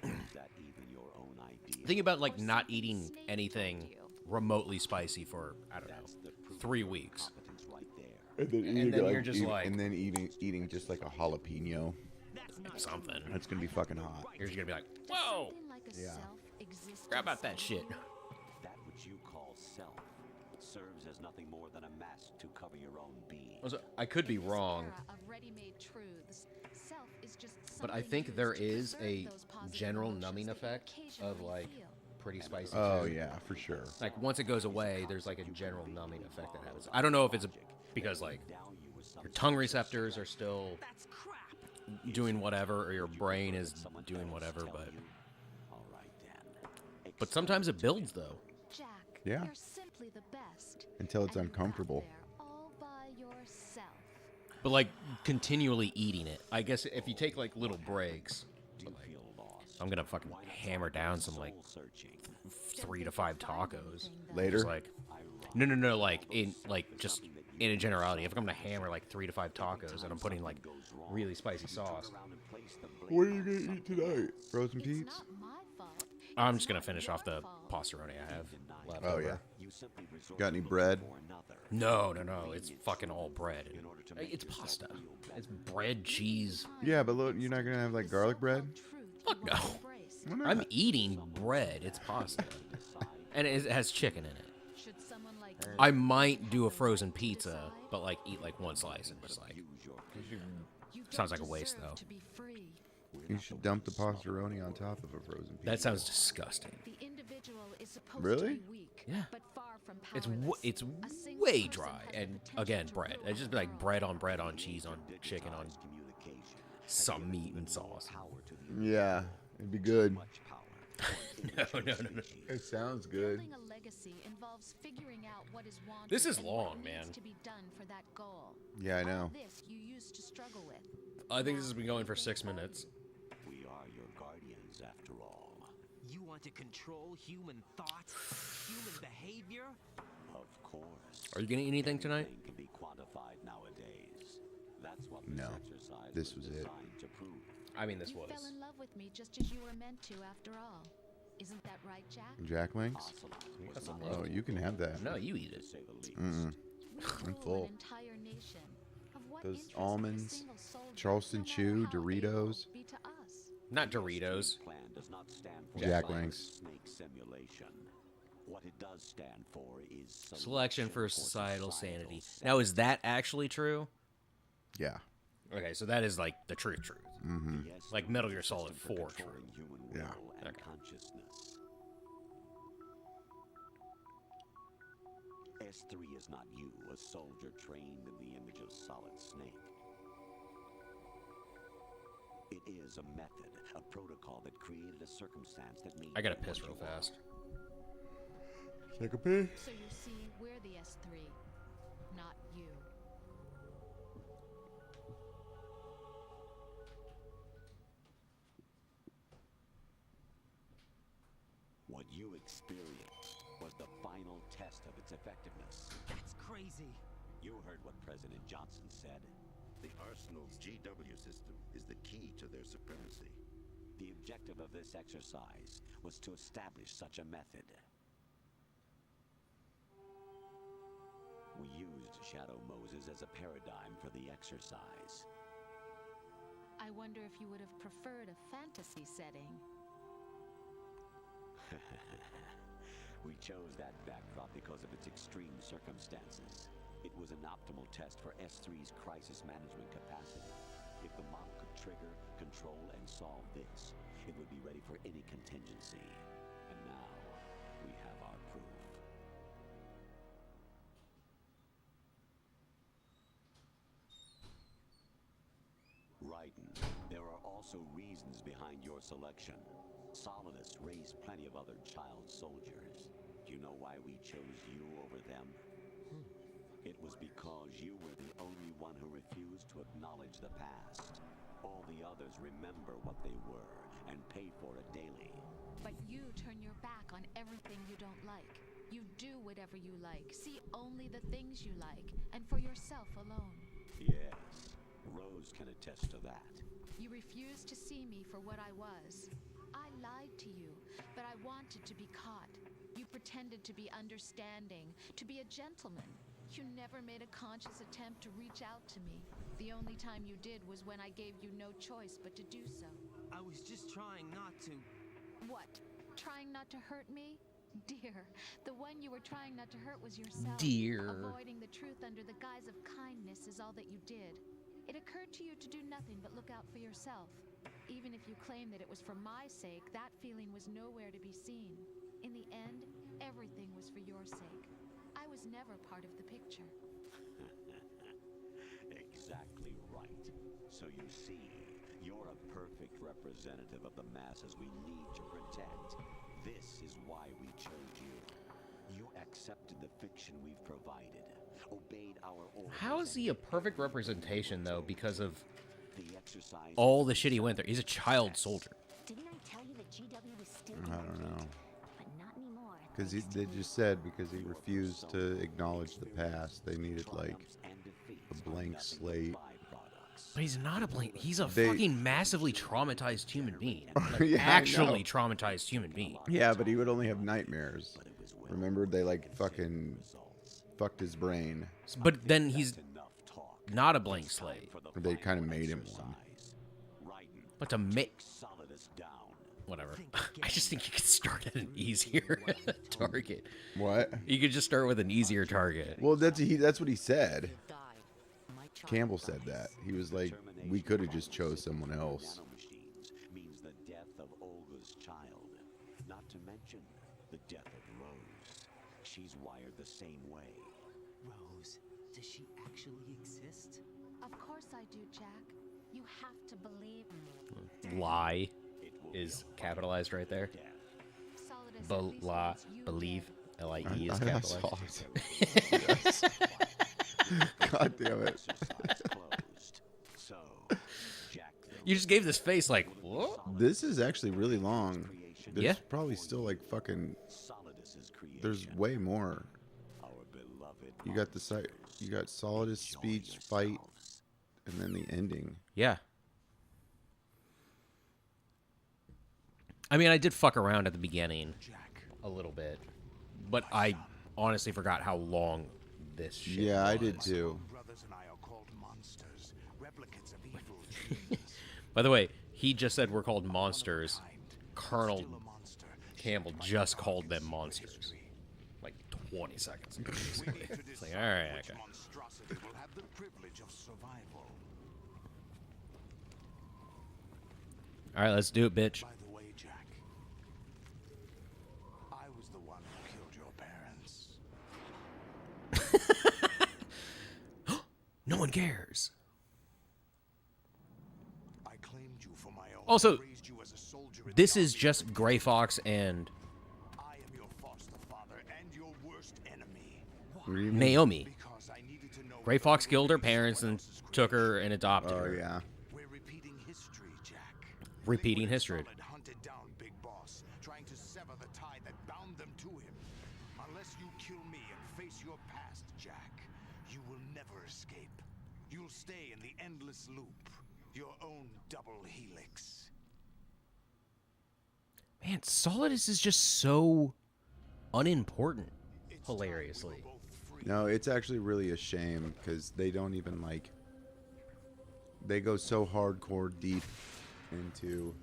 Is that even your own idea? think about like Or not something eating Snape anything told you. remotely spicy for, I don't That's know, the proof 3 of weeks. competence right there. And then, And then you're just like- and then eating just like a jalapeno. That's not Something. That's gonna be fucking hot. You're just gonna be like, whoa! Something like a Yeah. self-existent Forgot about that shit. That which you call self serves as nothing more than a mask to cover your own being. Also, I could be In this wrong, era of ready-made truths, self is just but I something think used there to is preserve a those positive general emotions numbing that you effect of occasionally like feel. pretty spicy Oh food. yeah, for sure. Like once it goes away, there's like a general numbing effect that happens. I don't know if it's because like your tongue receptors are still That's crap. doing whatever, or your brain is doing whatever, but sometimes it builds though. Jack, Yeah. you're simply the best. Until it's and you got uncomfortable. there all by yourself. But like continually eating it. I guess if you take like little breaks, so, like, I'm gonna fucking hammer down some like 3 to 5 tacos. Later? Just like no, like in like just in a generality. If I'm gonna hammer like 3 to 5 tacos and I'm putting like really spicy sauce, What are you gonna eat tonight? Frozen It's Pete's? not my fault. I'm It's just gonna not finish your off the fault. passeroni I have left Oh over. yeah. Got any bread? No, it's fucking all bread. It's pasta. It's bread, cheese. Yeah, but look, you're not gonna have like garlic bread? Fuck no. Why not? I'm eating bread. It's pasta, and it has chicken in it. Should someone like I might do a frozen pizza, but like eat like one slice and just like you sounds like a don't waste deserve though. to be free. You should dump the pastaroni on top of a frozen pizza. That sounds disgusting. The individual is supposed Really? to be weak, Yeah. but far from It's powerless. it's A single way person dry, has the and potential again, to bread. ruin It's just the like world. bread on cheese, on chicken, on some meat and sauce. Yeah, it'd be good. No. It sounds good. Building a legacy involves figuring out what is wanted This is and what long, needs man. to be done for that goal. Yeah, I All know. of this you used to struggle with. I think this has been going for 6 minutes. We are your guardians, after all. You want to control human thoughts, human behavior? Of course. Are you gonna eat anything tonight? Anything can be quantified nowadays. That's what this No. exercise This was it. designed to prove. I mean, this You was. fell in love with me just as you were meant to, after all. Isn't that right, Jack? Jack Links? Ocelot got was some not left. Oh, you can have that. No, you eat to it. say the least. Mm-mm. We I'm rule full. an entire nation. Of what Those interest would a almonds, single soldier, Charleston no matter Chew, how Doritos. able, be to us? Not Doritos. Plan does not stand for Jack violent Links. snake simulation. What it does stand for is Selection for societal sanity. Now, is that actually true? Yeah. Okay, so that is like the truth. Mm-hmm. Like Metal Gear Solid 4 true. Human Yeah. will and Okay. consciousness. S3 is not you, a soldier trained in the image of Solid Snake. It is a method, a protocol that created a circumstance that made I gotta you piss what real you are. fast. Take a pee. So you see, we're the S3, not you. What you experienced was the final test of its effectiveness. That's crazy. You heard what President Johnson said. The Arsenal's GW system is the key to their supremacy. The objective of this exercise was to establish such a method. We used Shadow Moses as a paradigm for the exercise. I wonder if you would have preferred a fantasy setting. We chose that backdrop because of its extreme circumstances. It was an optimal test for S3's crisis management capacity. If the model could trigger, control, and solve this, it would be ready for any contingency. And now, we have our proof. Raiden, there are also reasons behind your selection. Solidus raised plenty of other child soldiers. Do you know why we chose you over them? It was because you were the only one who refused to acknowledge the past. All the others remember what they were and pay for it daily. But you turn your back on everything you don't like. You do whatever you like, see only the things you like, and for yourself alone. Yes, Rose can attest to that. You refused to see me for what I was. I lied to you, but I wanted to be caught. You pretended to be understanding, to be a gentleman. You never made a conscious attempt to reach out to me. The only time you did was when I gave you no choice but to do so. I was just trying not to. What? Trying not to hurt me? Dear, the one you were trying not to hurt was yourself. Dear. Avoiding the truth under the guise of kindness is all that you did. It occurred to you to do nothing but look out for yourself. Even if you claim that it was for my sake, that feeling was nowhere to be seen. In the end, everything was for your sake. I was never part of the picture. Exactly right. So you see, you're a perfect representative of the masses we need to protect. This is why we chose you. You accepted the fiction we've provided, obeyed our orders. How is he a perfect representation, though, because of The exercise all the shit he went through? He's a child soldier. Didn't I tell you that GW was still I don't know. but not anymore. Because they just said because he refused to acknowledge the past, they needed like a blank slate. But he's not a blank. He's a They- fucking massively traumatized human being. Like, Yeah, I actually know. traumatized human being. Yeah, but he would only have nightmares. Remember, they like fucking fucked his brain. But then he's not a blank slate. They kind of made him one. But to make Solidus down. whatever, I just think you could start at an easier target. What? You could just start with an easier target. Well, that's what he said. Campbell said that. He was like, we could have just chose someone else. death of Olga's child, not to mention the death of Rose. She's wired the same way. Rose, does she actually exist? Of course I do, Jack. You have to believe. Lie is capitalized right there. Solidus at least wants you Believe. dead. L-I-E is I capitalized. saw it. Yes. God damn it. So, Jack, You just gave this face like, what? This is actually really long. There's Yeah. probably still like fucking. Solidus's creation. There's way more. Our beloved You got the site. You got Solidus speech, fight, and then the ending. Yeah. I mean, I did fuck around at the beginning a little bit, but I honestly forgot how long this shit Yeah, I was. did too. Brothers and I are called monsters, replicates of evil genius. By the way, he just said we're called monsters. Colonel Campbell just called them monsters. Like 20 seconds ago. It's like, alright, okay. Monstrosity will have the privilege of survival. Alright, let's do it, bitch. By the way, Jack, I was the one who killed your parents. No one cares. I claimed you for my own. Also, raised you as a soldier in this the is army. just Gray Fox and I am your foster father and your worst enemy. What do you mean? Naomi. Because I needed to know Gray Fox killed her parents and took her and adopted Oh her. yeah. we're repeating history, Jack. Repeating Liquid and history. Solid hunted down Big Boss, trying to sever the tie that bound them to him. Unless you kill me and face your past, Jack, you will never escape. You'll stay in the endless loop, your own double helix. Man, Solidus is just so unimportant, hilariously. No, it's actually really a shame because they don't even like. They go so hardcore deep into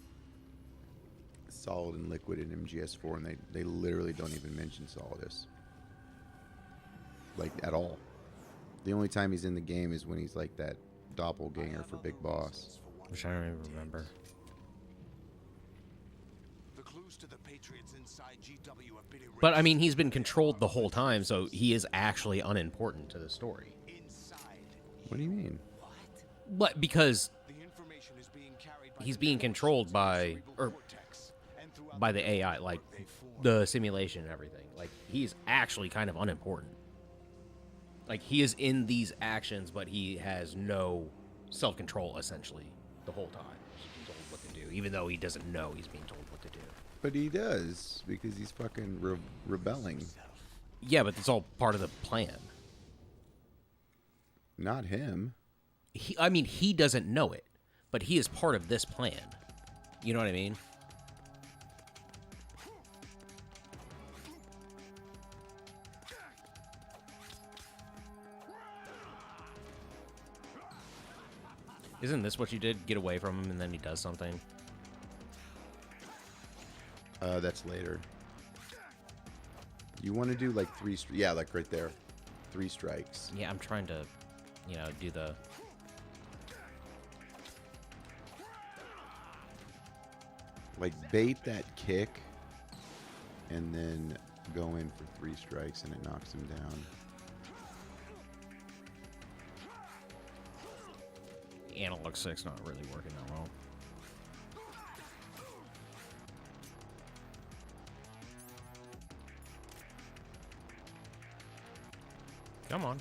Solid and Liquid in MGS4, and they literally don't even mention Solidus. Like, at all. The only time he's in the game is when he's like that doppelganger for Big Boss. Which I don't even remember. The clues to the Patriots inside GW have been erased. But I mean, he's been controlled the whole time, so he is actually unimportant to the story. What do you mean? But because The information is being carried by he's the being nervous controlled by, cerebral or cortex, and throughout by the AI, like they form. the simulation and everything. Like, he's actually kind of unimportant. Like, he is in these actions, but he has no self-control, essentially, the whole time. He's being told what to do, even though he doesn't know he's being told what to do. But he does, because he's fucking rebelling. Yeah, but it's all part of the plan. Not him. I mean, he doesn't know it, but he is part of this plan. You know what I mean? Isn't this what you did? Get away from him and then he does something? That's later. You want to do like yeah, like right there. 3 strikes. Yeah, I'm trying to, do the... Like bait that kick and then go in for 3 strikes and it knocks him down. Analog 6 not really working that well. Come on.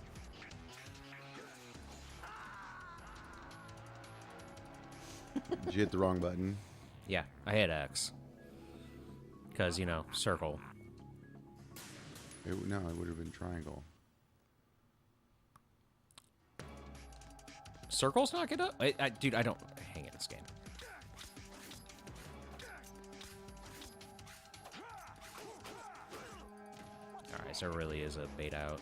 Did you hit the wrong button? Yeah, I hit X. Because, circle. No, it would have been triangle. Circle's not good up? Dude, I don't hang in this game. Alright, so it really is a bait out.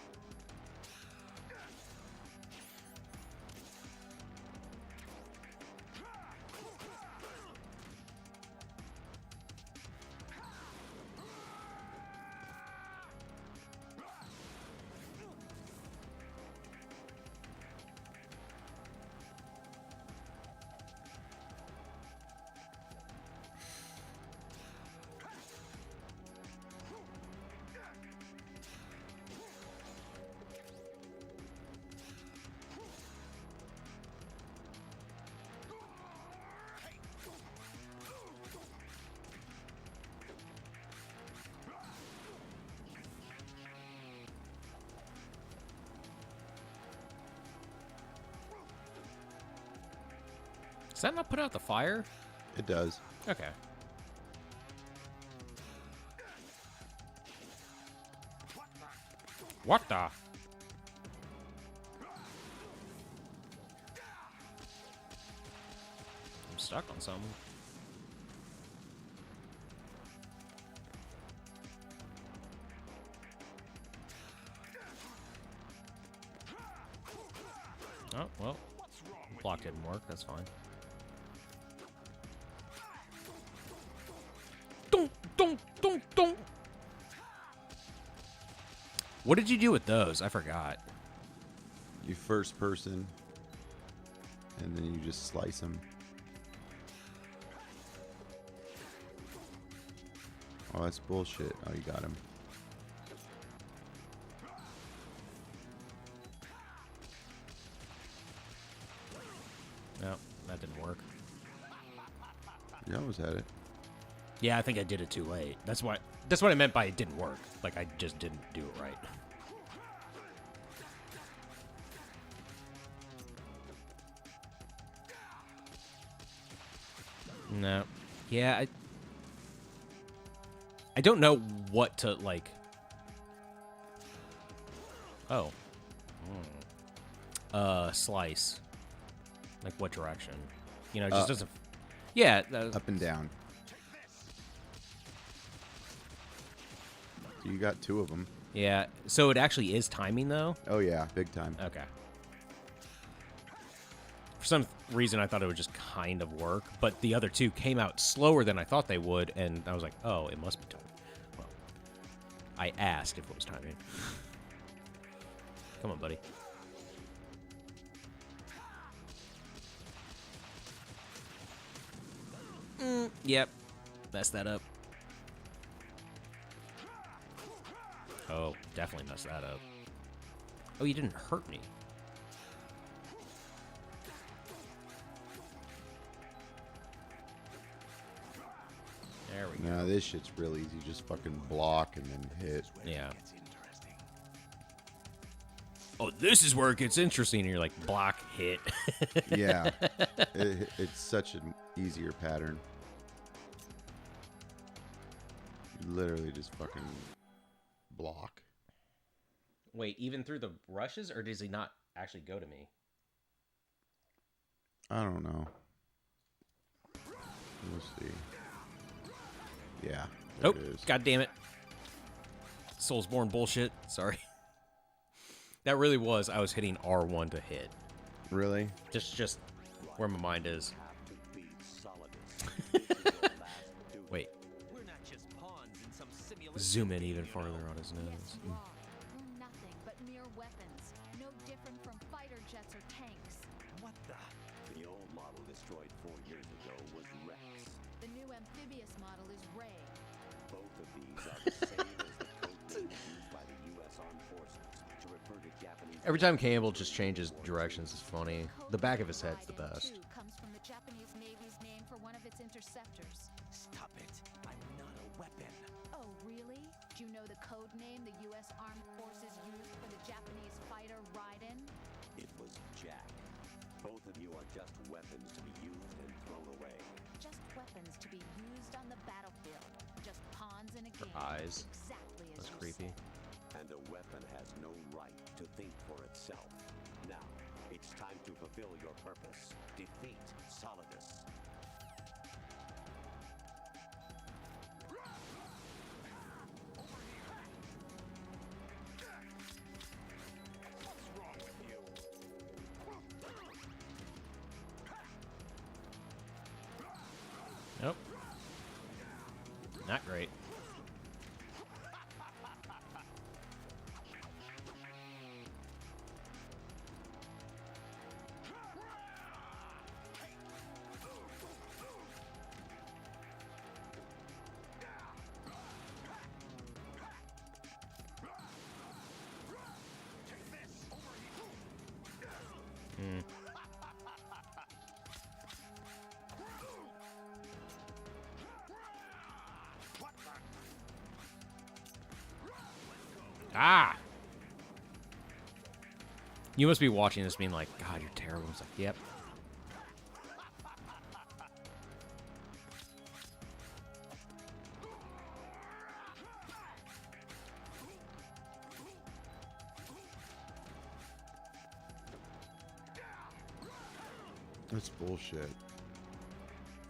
that not put out the fire? It does. Okay. What the? I'm stuck on something. Oh, well. Block didn't work. That's fine. Don't. What did you do with those? I forgot. You first person, and then you just slice them. Oh, that's bullshit. Oh, you got him. No, that didn't work. You almost had it. Yeah, I think I did it too late. That's what I meant by it didn't work. Like, I just didn't do it right. No. Yeah, I don't know what to, like... Oh. Slice. Like, what direction? You know, it just doesn't... Yeah. Up and down. You got 2 of them. Yeah. So it actually is timing, though? Oh, yeah. Big time. Okay. For some reason, I thought it would just kind of work, but the other 2 came out slower than I thought they would, and I was like, oh, it must be timing. Well, I asked if it was timing. Come on, buddy. Yep. Messed that up. Oh, definitely messed that up. Oh, you didn't hurt me. There we go. No, this shit's real easy. Just fucking block and then hit. Yeah. Oh, this is where it gets interesting. And you're like, block, hit. Yeah. It's such an easier pattern. You literally just fucking block. Wait, even through the rushes, or does he not actually go to me? I don't know. We'll see. Yeah. Oh, it is. God damn it. Soulsborne bullshit. Sorry. That really was. I was hitting R1 to hit. Really? Just where my mind is. Wait. Zoom in even farther on his nose. Nothing but mere weapons. No different from fighter jets or tanks. What the? The old model destroyed 4 years ago was Rex. The new amphibious model is Ray. Both of these are the same as the code name used by the U.S. Armed Forces to refer to Japanese... Every time Campbell just changes directions, it's funny. The back of his head's the best. Comes from the Japanese Navy's name for one of its interceptors. Stop it. I'm not a weapon. Oh, really? Do you know the code name the U.S. Armed Forces used for the Japanese fighter Raiden? It was Jack. Both of you are just weapons to be used and thrown away. Just weapons to be used on the battlefield. Just pawns in a game. Eyes. Exactly as That's you creepy. said. And a weapon has no right to think for itself. Now, it's time to fulfill your purpose. Defeat Solidus. Nope. Not great. Ah! You must be watching this being like, God, you're terrible. It's like, yep. That's bullshit.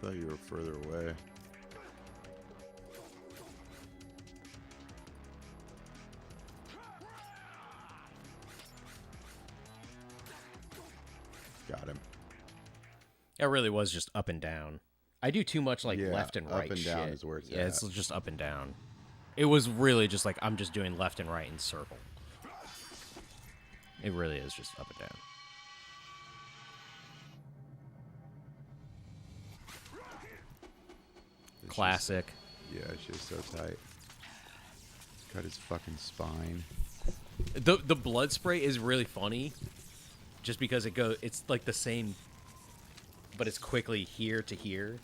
Thought you were further away. Got him. It really was just up and down. I do too much like left and right up and shit. down is where it's yeah, at. it's just up and down. It was really just like I'm just doing left and right in circle. It really is just up and down. Classic. Yeah, it's just so tight. Cut his fucking spine. The blood spray is really funny, just because it's like the same, but it's quickly here to here.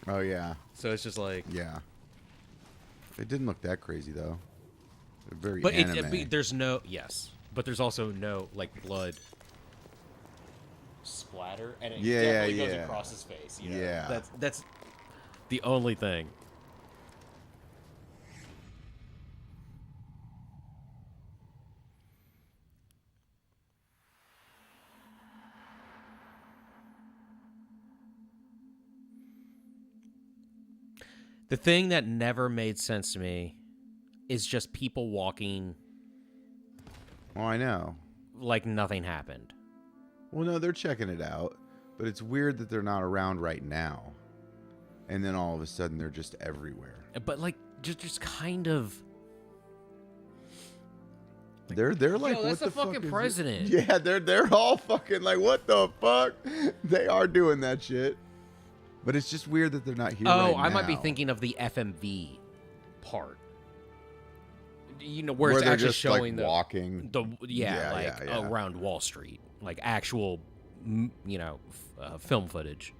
Oh yeah. So it's just like It didn't look that crazy though. Very but anime. there's no but there's also no like blood splatter, and it definitely goes across his face. You know? Yeah, that's the only thing. The thing that never made sense to me is just people walking. Oh, I know. Like nothing happened. Well, no, they're checking it out, but it's weird that they're not around right now, and then all of a sudden they're just everywhere. But like, just kind of. They're like, yo, that's what the fucking fuck is president. Yeah, they're all fucking like, what the fuck? They are doing that shit. But it's just weird that they're not here. Oh, right I might be now. thinking of the FMV part. You know, where it's they're actually just, showing like, walking. Around Wall Street, like actual, film footage.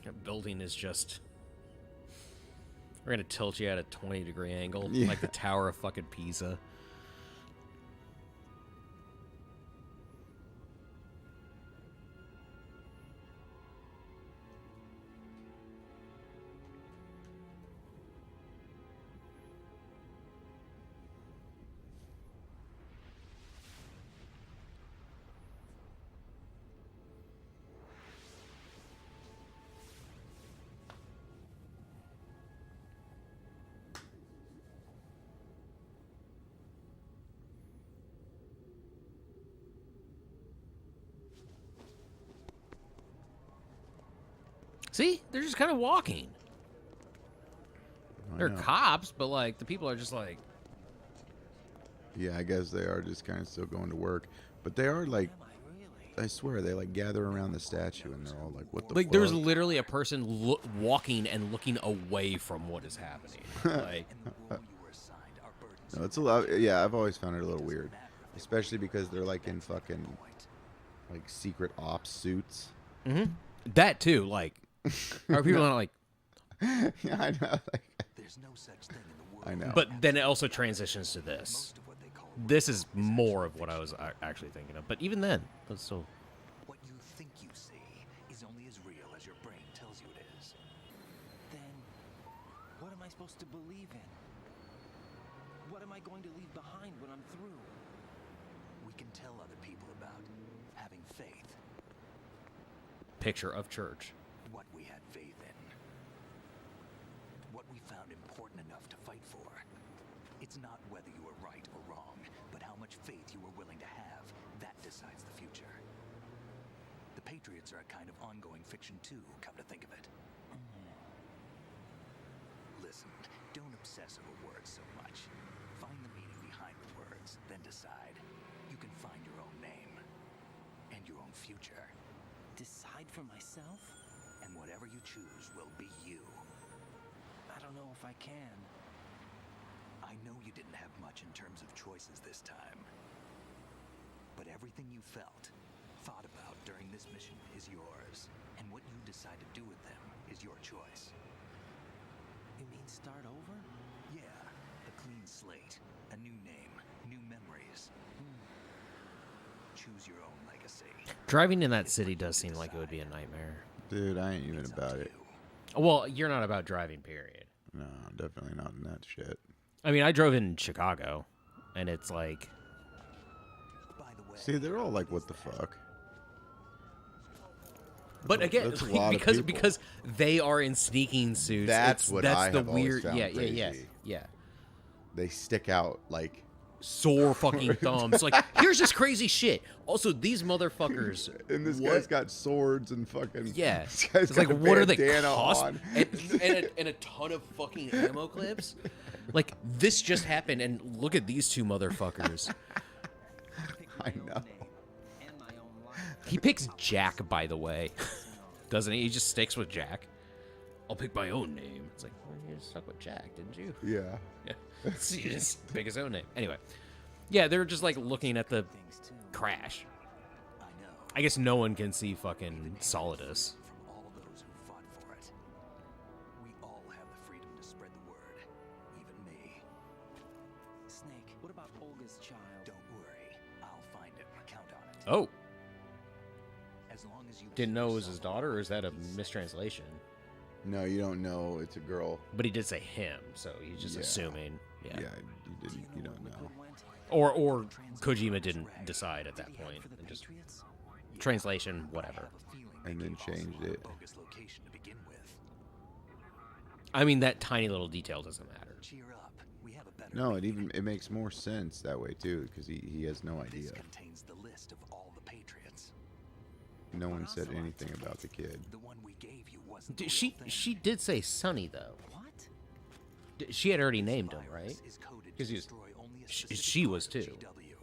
That building is just. We're gonna tilt you at a 20-degree angle, like the Tower of fucking Pisa. See? They're just kind of walking. They're cops, but, like, the people are just like... Yeah, I guess they are just kind of still going to work. But they are, like... I swear, they, like, gather around the statue, and they're all like, what the fuck? There's literally a person walking and looking away from what is happening. Like... No, it's a lot... Yeah, I've always found it a little weird. Especially because they're, like, in fucking... Like, secret ops suits. Mm-hmm. That, too, like... Are people not like... Yeah, I know. There's no such thing in the world. I know. But then it also transitions to this. This is more of what I was actually thinking of. But even then, that's still... What you think you see is only as real as your brain tells you it is. Then, what am I supposed to believe in? What am I going to leave behind when I'm through? We can tell other people about having faith. Picture of church. What we had faith in. What we found important enough to fight for. It's not whether you were right or wrong, but how much faith you were willing to have. That decides the future. The Patriots are a kind of ongoing fiction too, come to think of it. Listen, don't obsess over words so much. Find the meaning behind the words, then decide. You can find your own name. And your own future. Decide for myself? And whatever you choose will be you. I don't know if I can. I know you didn't have much in terms of choices this time. But everything you felt, thought about during this mission is yours. And what you decide to do with them is your choice. You mean start over? Yeah, a clean slate, a new name, new memories. Choose your own legacy. Driving in that city does seem like it would be a nightmare. Dude, I ain't even about it. Well, you're not about driving, period. No, definitely not in that shit. I mean, I drove in Chicago, and it's like... See, they're all like, what the fuck? But again, That's a lot of people. because they are in sneaking suits. That's what I the have always weird. found Yeah, crazy. yeah. They stick out like Sore fucking thumbs. Like, here's this crazy shit. Also, these motherfuckers. And this what? guy's got swords and fucking. Yeah. This guy's It's got like, a what are they bandana cost? on. And a ton of fucking ammo clips. Like, this just happened, and look at these two motherfuckers. I know. He picks Jack, by the way. Doesn't he? He just sticks with Jack. I'll pick my own name. It's like, well, you stuck with Jack, didn't you? Yeah. Yeah. So you just pick his own name. Anyway. Yeah, they're just like looking at the crash. I guess no one can see fucking Solidus. From all those who fought for it. We all have the freedom to spread the word. Even me. Snake, what about Olga's child? Don't worry. I'll find him. Count on it. Oh. As long as you Didn't know it was his daughter, or is that a mistranslation? No, you don't know. It's a girl. But he did say him, so he's just assuming. Yeah. Yeah, you didn't. You don't know. Or Kojima didn't decide at that point. And just translation, whatever. And then changed it. location to begin with. I mean, that tiny little detail doesn't matter. Cheer up. We have a better No, it makes more sense that way too, because he has no idea. This contains the list of all the patriots. No one said anything about the kid. The one we gave you wasn't the She real thing. she did say Sonny though. What? She had already named him, right? Is coded Because to he was. destroy only a She specific was part of too. GW,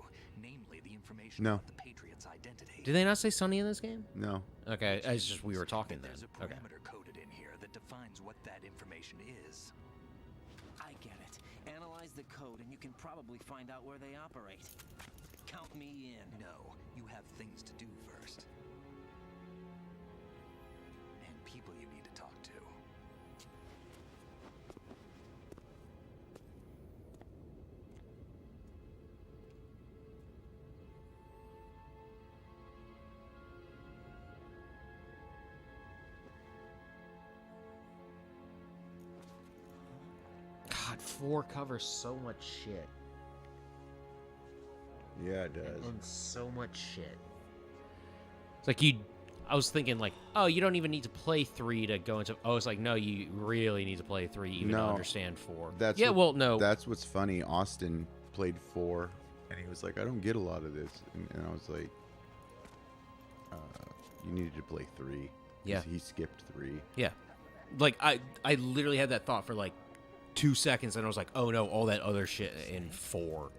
namely the information No. about the patriots' identity. Did they not say Sonny in this game? No. Okay, it's just we were talking then. There's a Okay. parameter coded in here that defines what that information is. I get it. Analyze the code and you can probably find out where they operate. Count me in. No, you have things to do first. And people you need to talk to. God, 4 covers so much shit. Yeah, it does. And so much shit. It's like I was thinking like, oh, you don't even need to play 3 to go into. Oh, it's like, no, you really need to play 3 even to understand 4. That's yeah. what- Well, no. That's what's funny. Austin played 4, and he was like, I don't get a lot of this, and I was like, you needed to play 3. Yeah. He skipped 3. Yeah. Like I literally had that thought for like 2 seconds, and I was like, oh no, all that other shit in 4.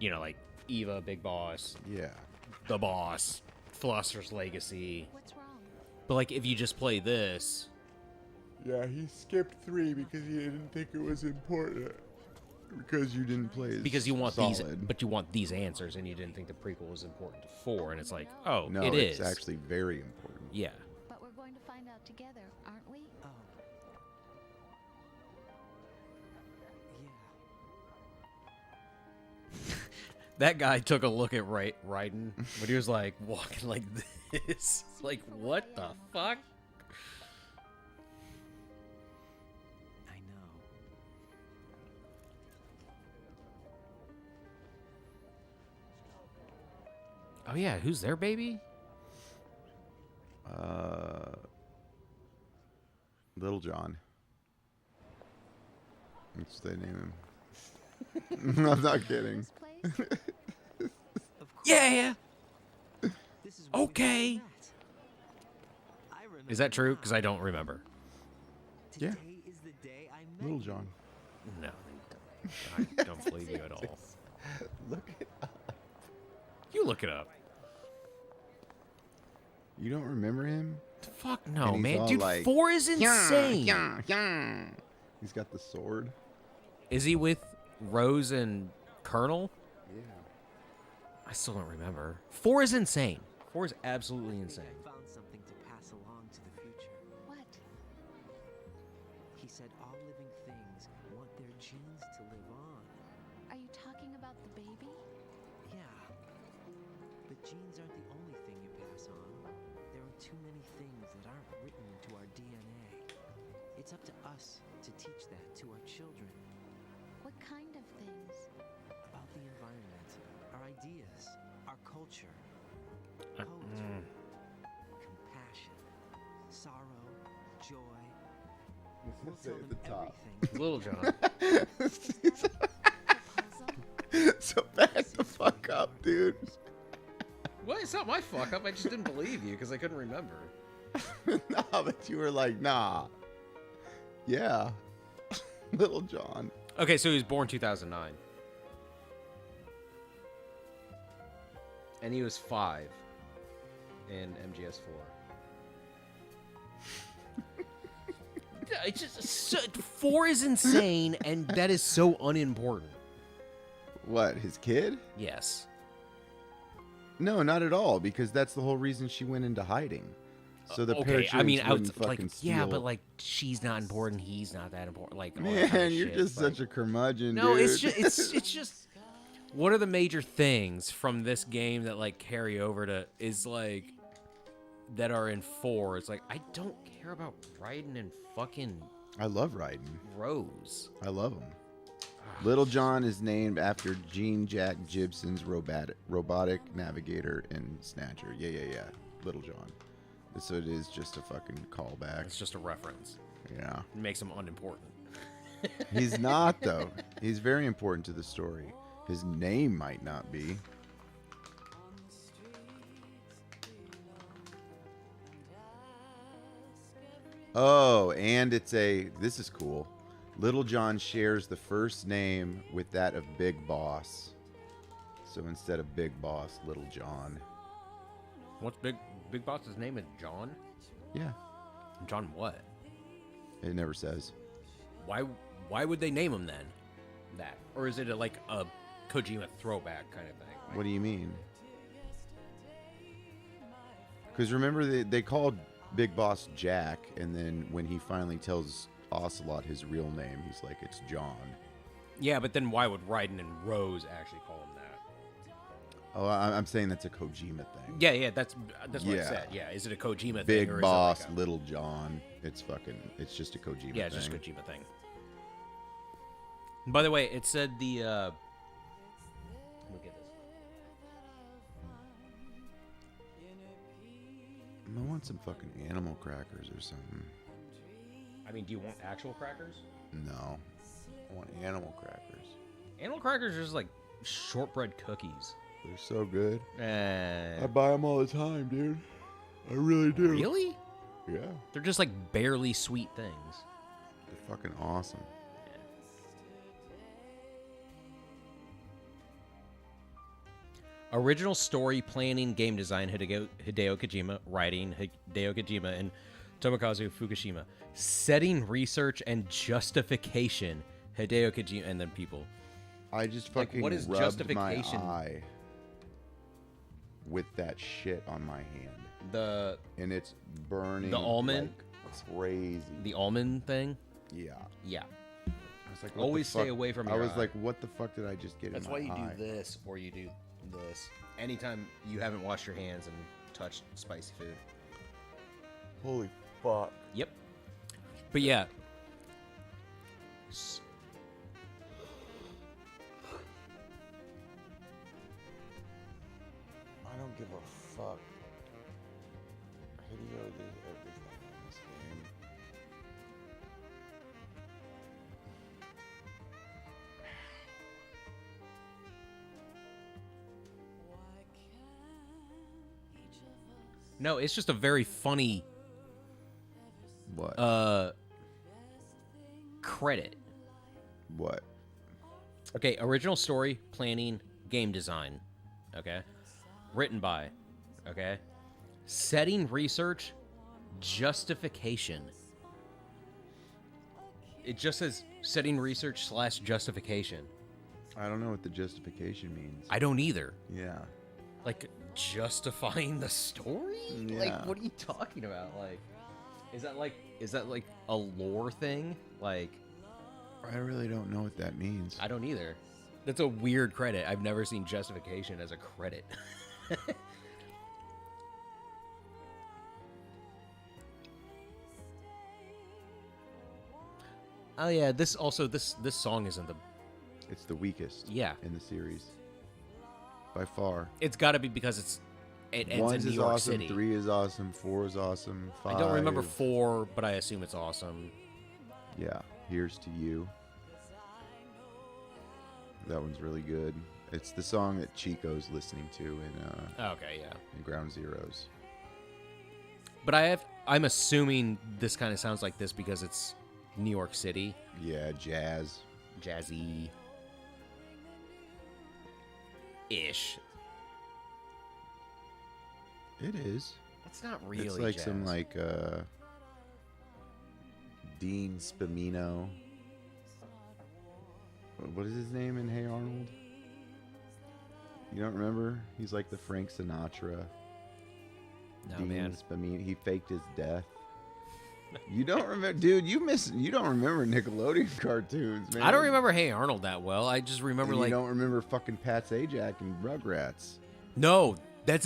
You know, like Eva, Big Boss. Yeah. The Boss, Philosopher's Legacy. What's wrong? But like, if you just play this, Yeah, he skipped 3 because he didn't think it was important. Because you didn't play as because you want solid. these, but you want these answers, and you didn't think the prequel was important to 4, and it's like, oh, No, it it's is actually very important. Yeah. But we're going to find out together, aren't we? Oh. Yeah. That guy took a look at Raiden, but he was like walking like this. Like, what the fuck? I know. Oh yeah, who's their baby? Little John. That's what they name him. I'm not kidding. Yeah. This is where we Okay. met. I remember Is that true? now. Because I don't remember. Yeah. Today is the day I met Little you. John. No, I don't believe you at all. Look it up. You look it up. You don't remember him? Fuck no, And he's man. all Dude, like, 4 is insane. He's got the sword. Is he with Rose and Colonel? Yeah. I still don't remember. 4 is insane. 4 is absolutely I insane. found something to pass along to the future. What? He said all living things want their genes to live on. Are you talking about the baby? Yeah. But genes aren't the only thing you pass on. There are too many things that aren't written into our DNA. It's up to us to teach that to our children. What kind of things? About the environment, our ideas, our culture, poetry, compassion, sorrow, joy. We'll tell them everything. Little John. So back the fuck up, dude. Well, it's not my fuck up. I just didn't believe you because I couldn't remember. Nah, but you were like, nah. Yeah. Little John. Okay, so he was born 2009. And he was 5 in MGS4. It's just 4 is insane, and that is so unimportant. What, his kid? Yes. No, not at all, because that's the whole reason she went into hiding. So the Patriots wouldn't fucking steal. yeah, but like she's not important, he's not that important. Like, all that Man, kind of you're shit. just Like, such a curmudgeon, no, dude. it's just what are the major things from this game that like carry over to is like that are in 4? It's like I don't care about Raiden and fucking I love Raiden. Rose. I love him. Little John is named after Gene Jack Gibson's robotic navigator in Snatcher. Yeah. Little John. So it is just a fucking callback. It's just a reference. Yeah. It makes him unimportant. He's not, though. He's very important to the story. His name might not be. Oh, and it's this is cool. Little John shares the first name with that of Big Boss. So instead of Big Boss, Little John. What's Big Boss's name? Is John? Yeah. John what? It never says. Why would they name him then? That, or is it like a Kojima throwback kind of thing? Like, What do you mean? Because remember they called Big Boss Jack, and then when he finally tells Ocelot his real name, he's like, it's John. Yeah, but then why would Raiden and Rose actually call him that? Oh, I'm saying that's a Kojima thing. Yeah, that's what I said. Yeah, is it a Kojima thing? Big or Boss, is it like Little John. It's just a Kojima thing. Yeah, it's just a Kojima thing. By the way, it said the look at this. I want some fucking animal crackers or something. I mean, do you want actual crackers? No. I want animal crackers. Animal crackers are just like shortbread cookies. They're so good. I buy them all the time, dude. I really do. Really? Yeah. They're just like barely sweet things. They're fucking awesome. Original story, planning, game design, Hideo Kojima. Writing, Hideo Kojima and Tomokazu Fukushima. Setting, research, and justification, Hideo Kojima, and then people. I just Like, fucking what is rubbed justification? my eye with that shit on my hand. And it's burning. The almond? Like crazy. The almond thing? Yeah. Yeah. I was like, what Always the fuck? stay away from I your was eye. like, what the fuck did I just get That's in why my you eye? do this or you do this. Anytime you haven't washed your hands and touched spicy food. Holy fuck. Yep. But yeah. I don't give a fuck. Hideo did everything in this game. No, it's just a very funny What? Credit. What? Okay, original story, planning, game design. Okay. Written by. Okay. Setting, research, justification. It just says setting research / justification. I don't know what the justification means. I don't either. Yeah. Like justifying the story? Yeah. Like what are you talking about? Like is that like a lore thing? Like I really don't know what that means. I don't either. That's a weird credit. I've never seen justification as a credit. Oh yeah, this song isn't the. It's the weakest. Yeah. In the series. By far. It's got to be because it ends 1 in New is York awesome, City. 3 is awesome, 4 is awesome, 5. I don't remember 4, but I assume it's awesome. Yeah. Here's to You. That one's really good. It's the song that Chico's listening to in Okay, yeah. in Ground Zeroes. But I'm assuming this kind of sounds like this because it's New York City. Yeah, jazz. Jazzy. Ish. It is. It's not really It's like jazz. some like Dean Spamino. What is his name in Hey Arnold? You don't remember? He's like the Frank Sinatra. No, Dean man. Spamino. He faked his death. You don't remember, dude? You don't remember Nickelodeon cartoons, man. I don't remember Hey Arnold that well. I just remember And like you don't remember fucking Pat Sajak and Rugrats. no, that's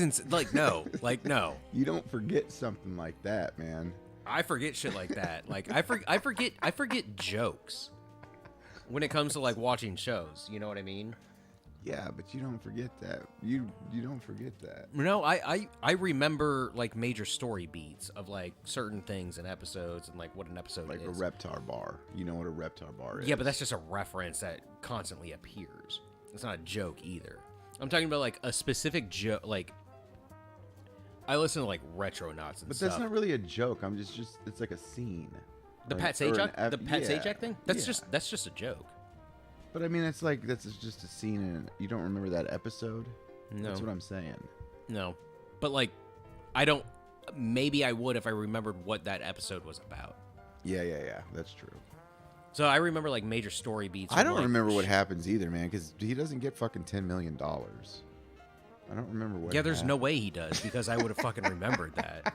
no, no. You don't forget something like that, man. I forget shit like that. Like I forget jokes when it comes to like watching shows. You know what I mean? Yeah, but you don't forget that. You don't forget that. No, I remember like major story beats of like certain things in episodes and like what an episode Like is. a Reptar bar. You know what a Reptar bar is? Yeah, but that's just a reference that constantly appears. It's not a joke either. I'm talking about like a specific joke. Like I listen to like Retronauts and But stuff. that's not really a joke. I'm just it's like a scene. The Like, Pat or an Sajak, the Pat yeah, Sajak thing. That's yeah. just a joke. But I mean, it's like that's just a scene, and you don't remember that episode. No, That's what I'm saying. No, but like, I don't. Maybe I would if I remembered what that episode was about. Yeah. That's true. So I remember like major story beats. I from, don't like, remember what happens either, man, because he doesn't get fucking $10 million. I don't remember what. Yeah, there's no happened. way he does because I would have fucking remembered that.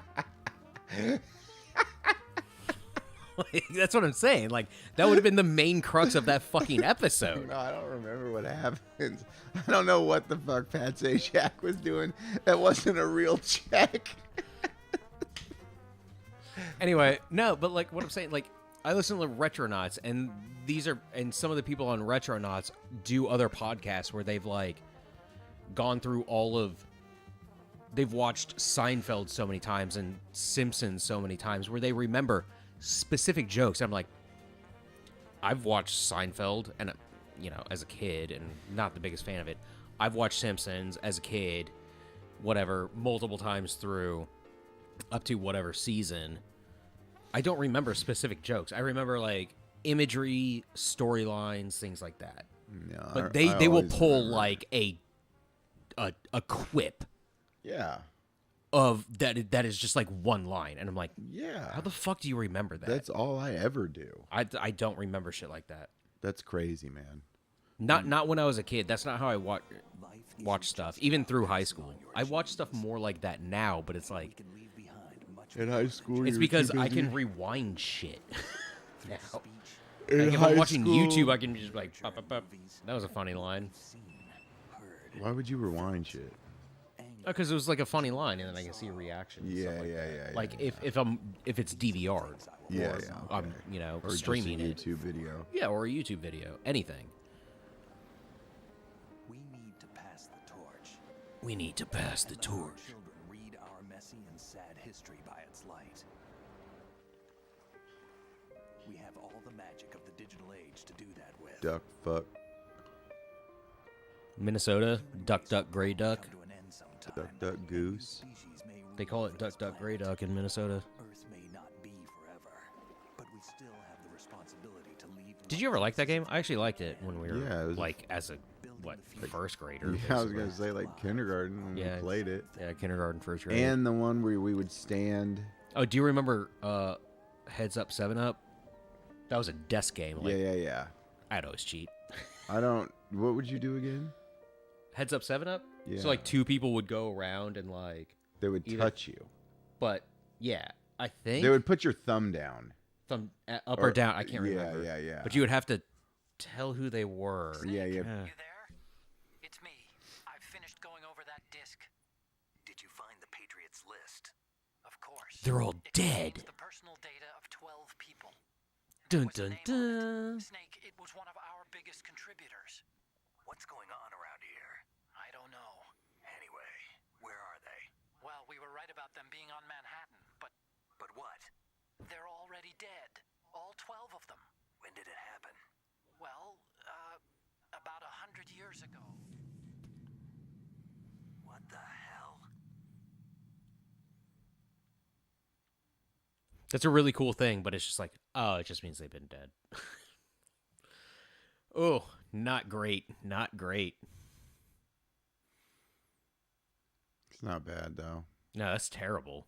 Like, that's what I'm saying. Like that would have been the main crux of that fucking episode. No, I don't remember what happened. I don't know what the fuck Pat Sajak was doing. That wasn't a real check. Anyway, no, but like what I'm saying, like I listen to Retronauts, and some of the people on Retronauts do other podcasts where they've like gone through they've watched Seinfeld so many times and Simpsons so many times where they remember specific jokes. I'm like, I've watched Seinfeld and as a kid and not the biggest fan of it. I've watched Simpsons as a kid, whatever, multiple times through up to whatever season. I don't remember specific jokes. I remember like imagery, storylines, things like that. No, But they will pull like a quip. Yeah. Of that is just like one line, and I'm like, Yeah. how the fuck do you remember that? That's all I ever do. I don't remember shit like that. That's crazy, man. Not when I was a kid. That's not how I watch stuff. Even through high school, I watch stuff more like that now. But it's like in high school, it's you were because too I busy. can rewind shit now. In Like if high I'm watching school- YouTube, I can just be like, pop, pop, pop. That was a funny line. Why would you rewind shit? Because it was like a funny line, and then I can see a reaction. and stuff like that. Like if it's DVR'd, Yeah, or yeah, I'm Or just a streaming it. YouTube video. Yeah, or a YouTube video, anything. We need to pass the torch. We need to pass the torch. Children read our messy and sad history by its light. We have all the magic of the digital age to do that with. Duck fuck. Minnesota, duck, duck, gray duck. Duck duck goose. They call it duck, duck, gray duck in Minnesota. Earth may not be forever, but we still have the responsibility to leave. Did you ever like that game? I actually liked it when we were Yeah, it was like as a first grader. Yeah, I was basically. gonna say like kindergarten when Yeah, we played it. Yeah, kindergarten, first grade. And the one where we would stand. Oh, do you remember Heads Up 7 Up? That was a desk game. Like, Yeah. I'd always cheat. I don't. What would you do again? Heads Up 7 Up? Yeah. So like two people would go around and like They would touch you. But yeah, I think They would put your thumb down. thumb up or down. I can't yeah, remember. Yeah. But you would have to tell who they were. Yeah. You there? It's me. I've finished going over that disc. Did you find the Patriots list? Of course. They're all It dead. contains the personal data of 12 people. Dun was a dun name on dun. it. Snake, it was one of our biggest contributors. What's going on around here? I don't know. Anyway, where are they? Well, we were right about them being on Manhattan, but But what? they're already dead. All 12 of them. When did it happen? Well, about 100 years ago. What the hell? That's a really cool thing, but it's just like, oh, it just means they've been dead. Oh, not great. Not great. It's not bad though. No, that's terrible.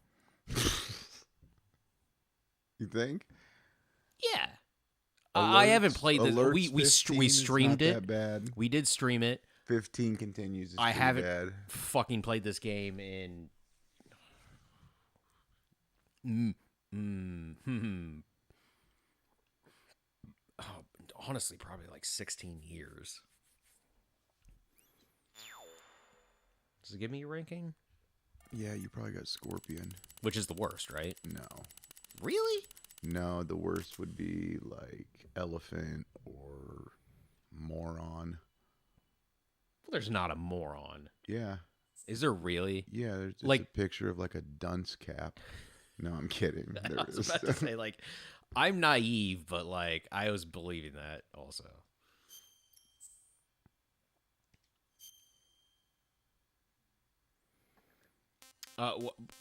You think? Yeah. I haven't Alerts- played this. Alerts We 15 is streamed not it. That bad. We did stream it. 15 continues. Is I pretty haven't bad. fucking played this game in oh, honestly, probably like 16 years. Does it give me a ranking? Yeah, you probably got Scorpion. Which is the worst, right? No. Really? No, the worst would be like Elephant or Moron. Well, there's not a moron. Yeah. Is there really? Yeah, there's just Like- a picture of like a dunce cap. No, I'm kidding. There I was is. about to say, like, I'm naive, but like I was believing that also.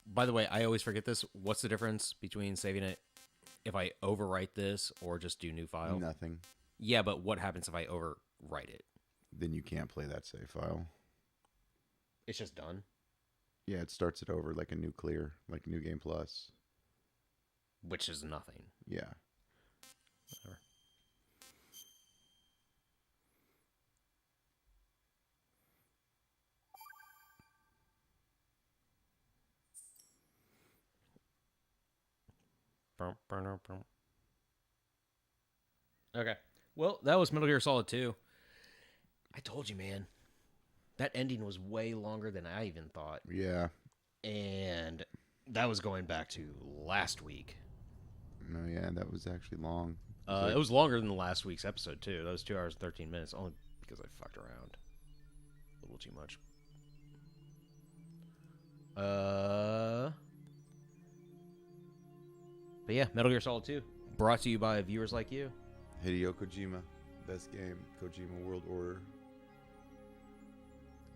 By the way, I always forget this. What's the difference between saving it if I overwrite this or just do new file? Nothing. Yeah, but what happens if I overwrite it? Then you can't play that save file. It's just done. Yeah, it starts it over like a new clear, like New Game Plus. Which is nothing. Yeah. Whatever. Okay. Well, that was Metal Gear Solid 2. I told you, man. That ending was way longer than I even thought. Yeah. And that was going back to last week. No, yeah, that was actually long. It was longer than the last week's episode, too. That was 2 hours and 13 minutes, only because I fucked around. A little too much. But yeah, Metal Gear Solid 2. Brought to you by viewers like you. Hideo Kojima. Best game. Kojima World Order.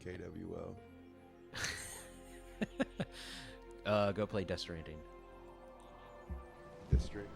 KWO. Go play Death Stranding. District.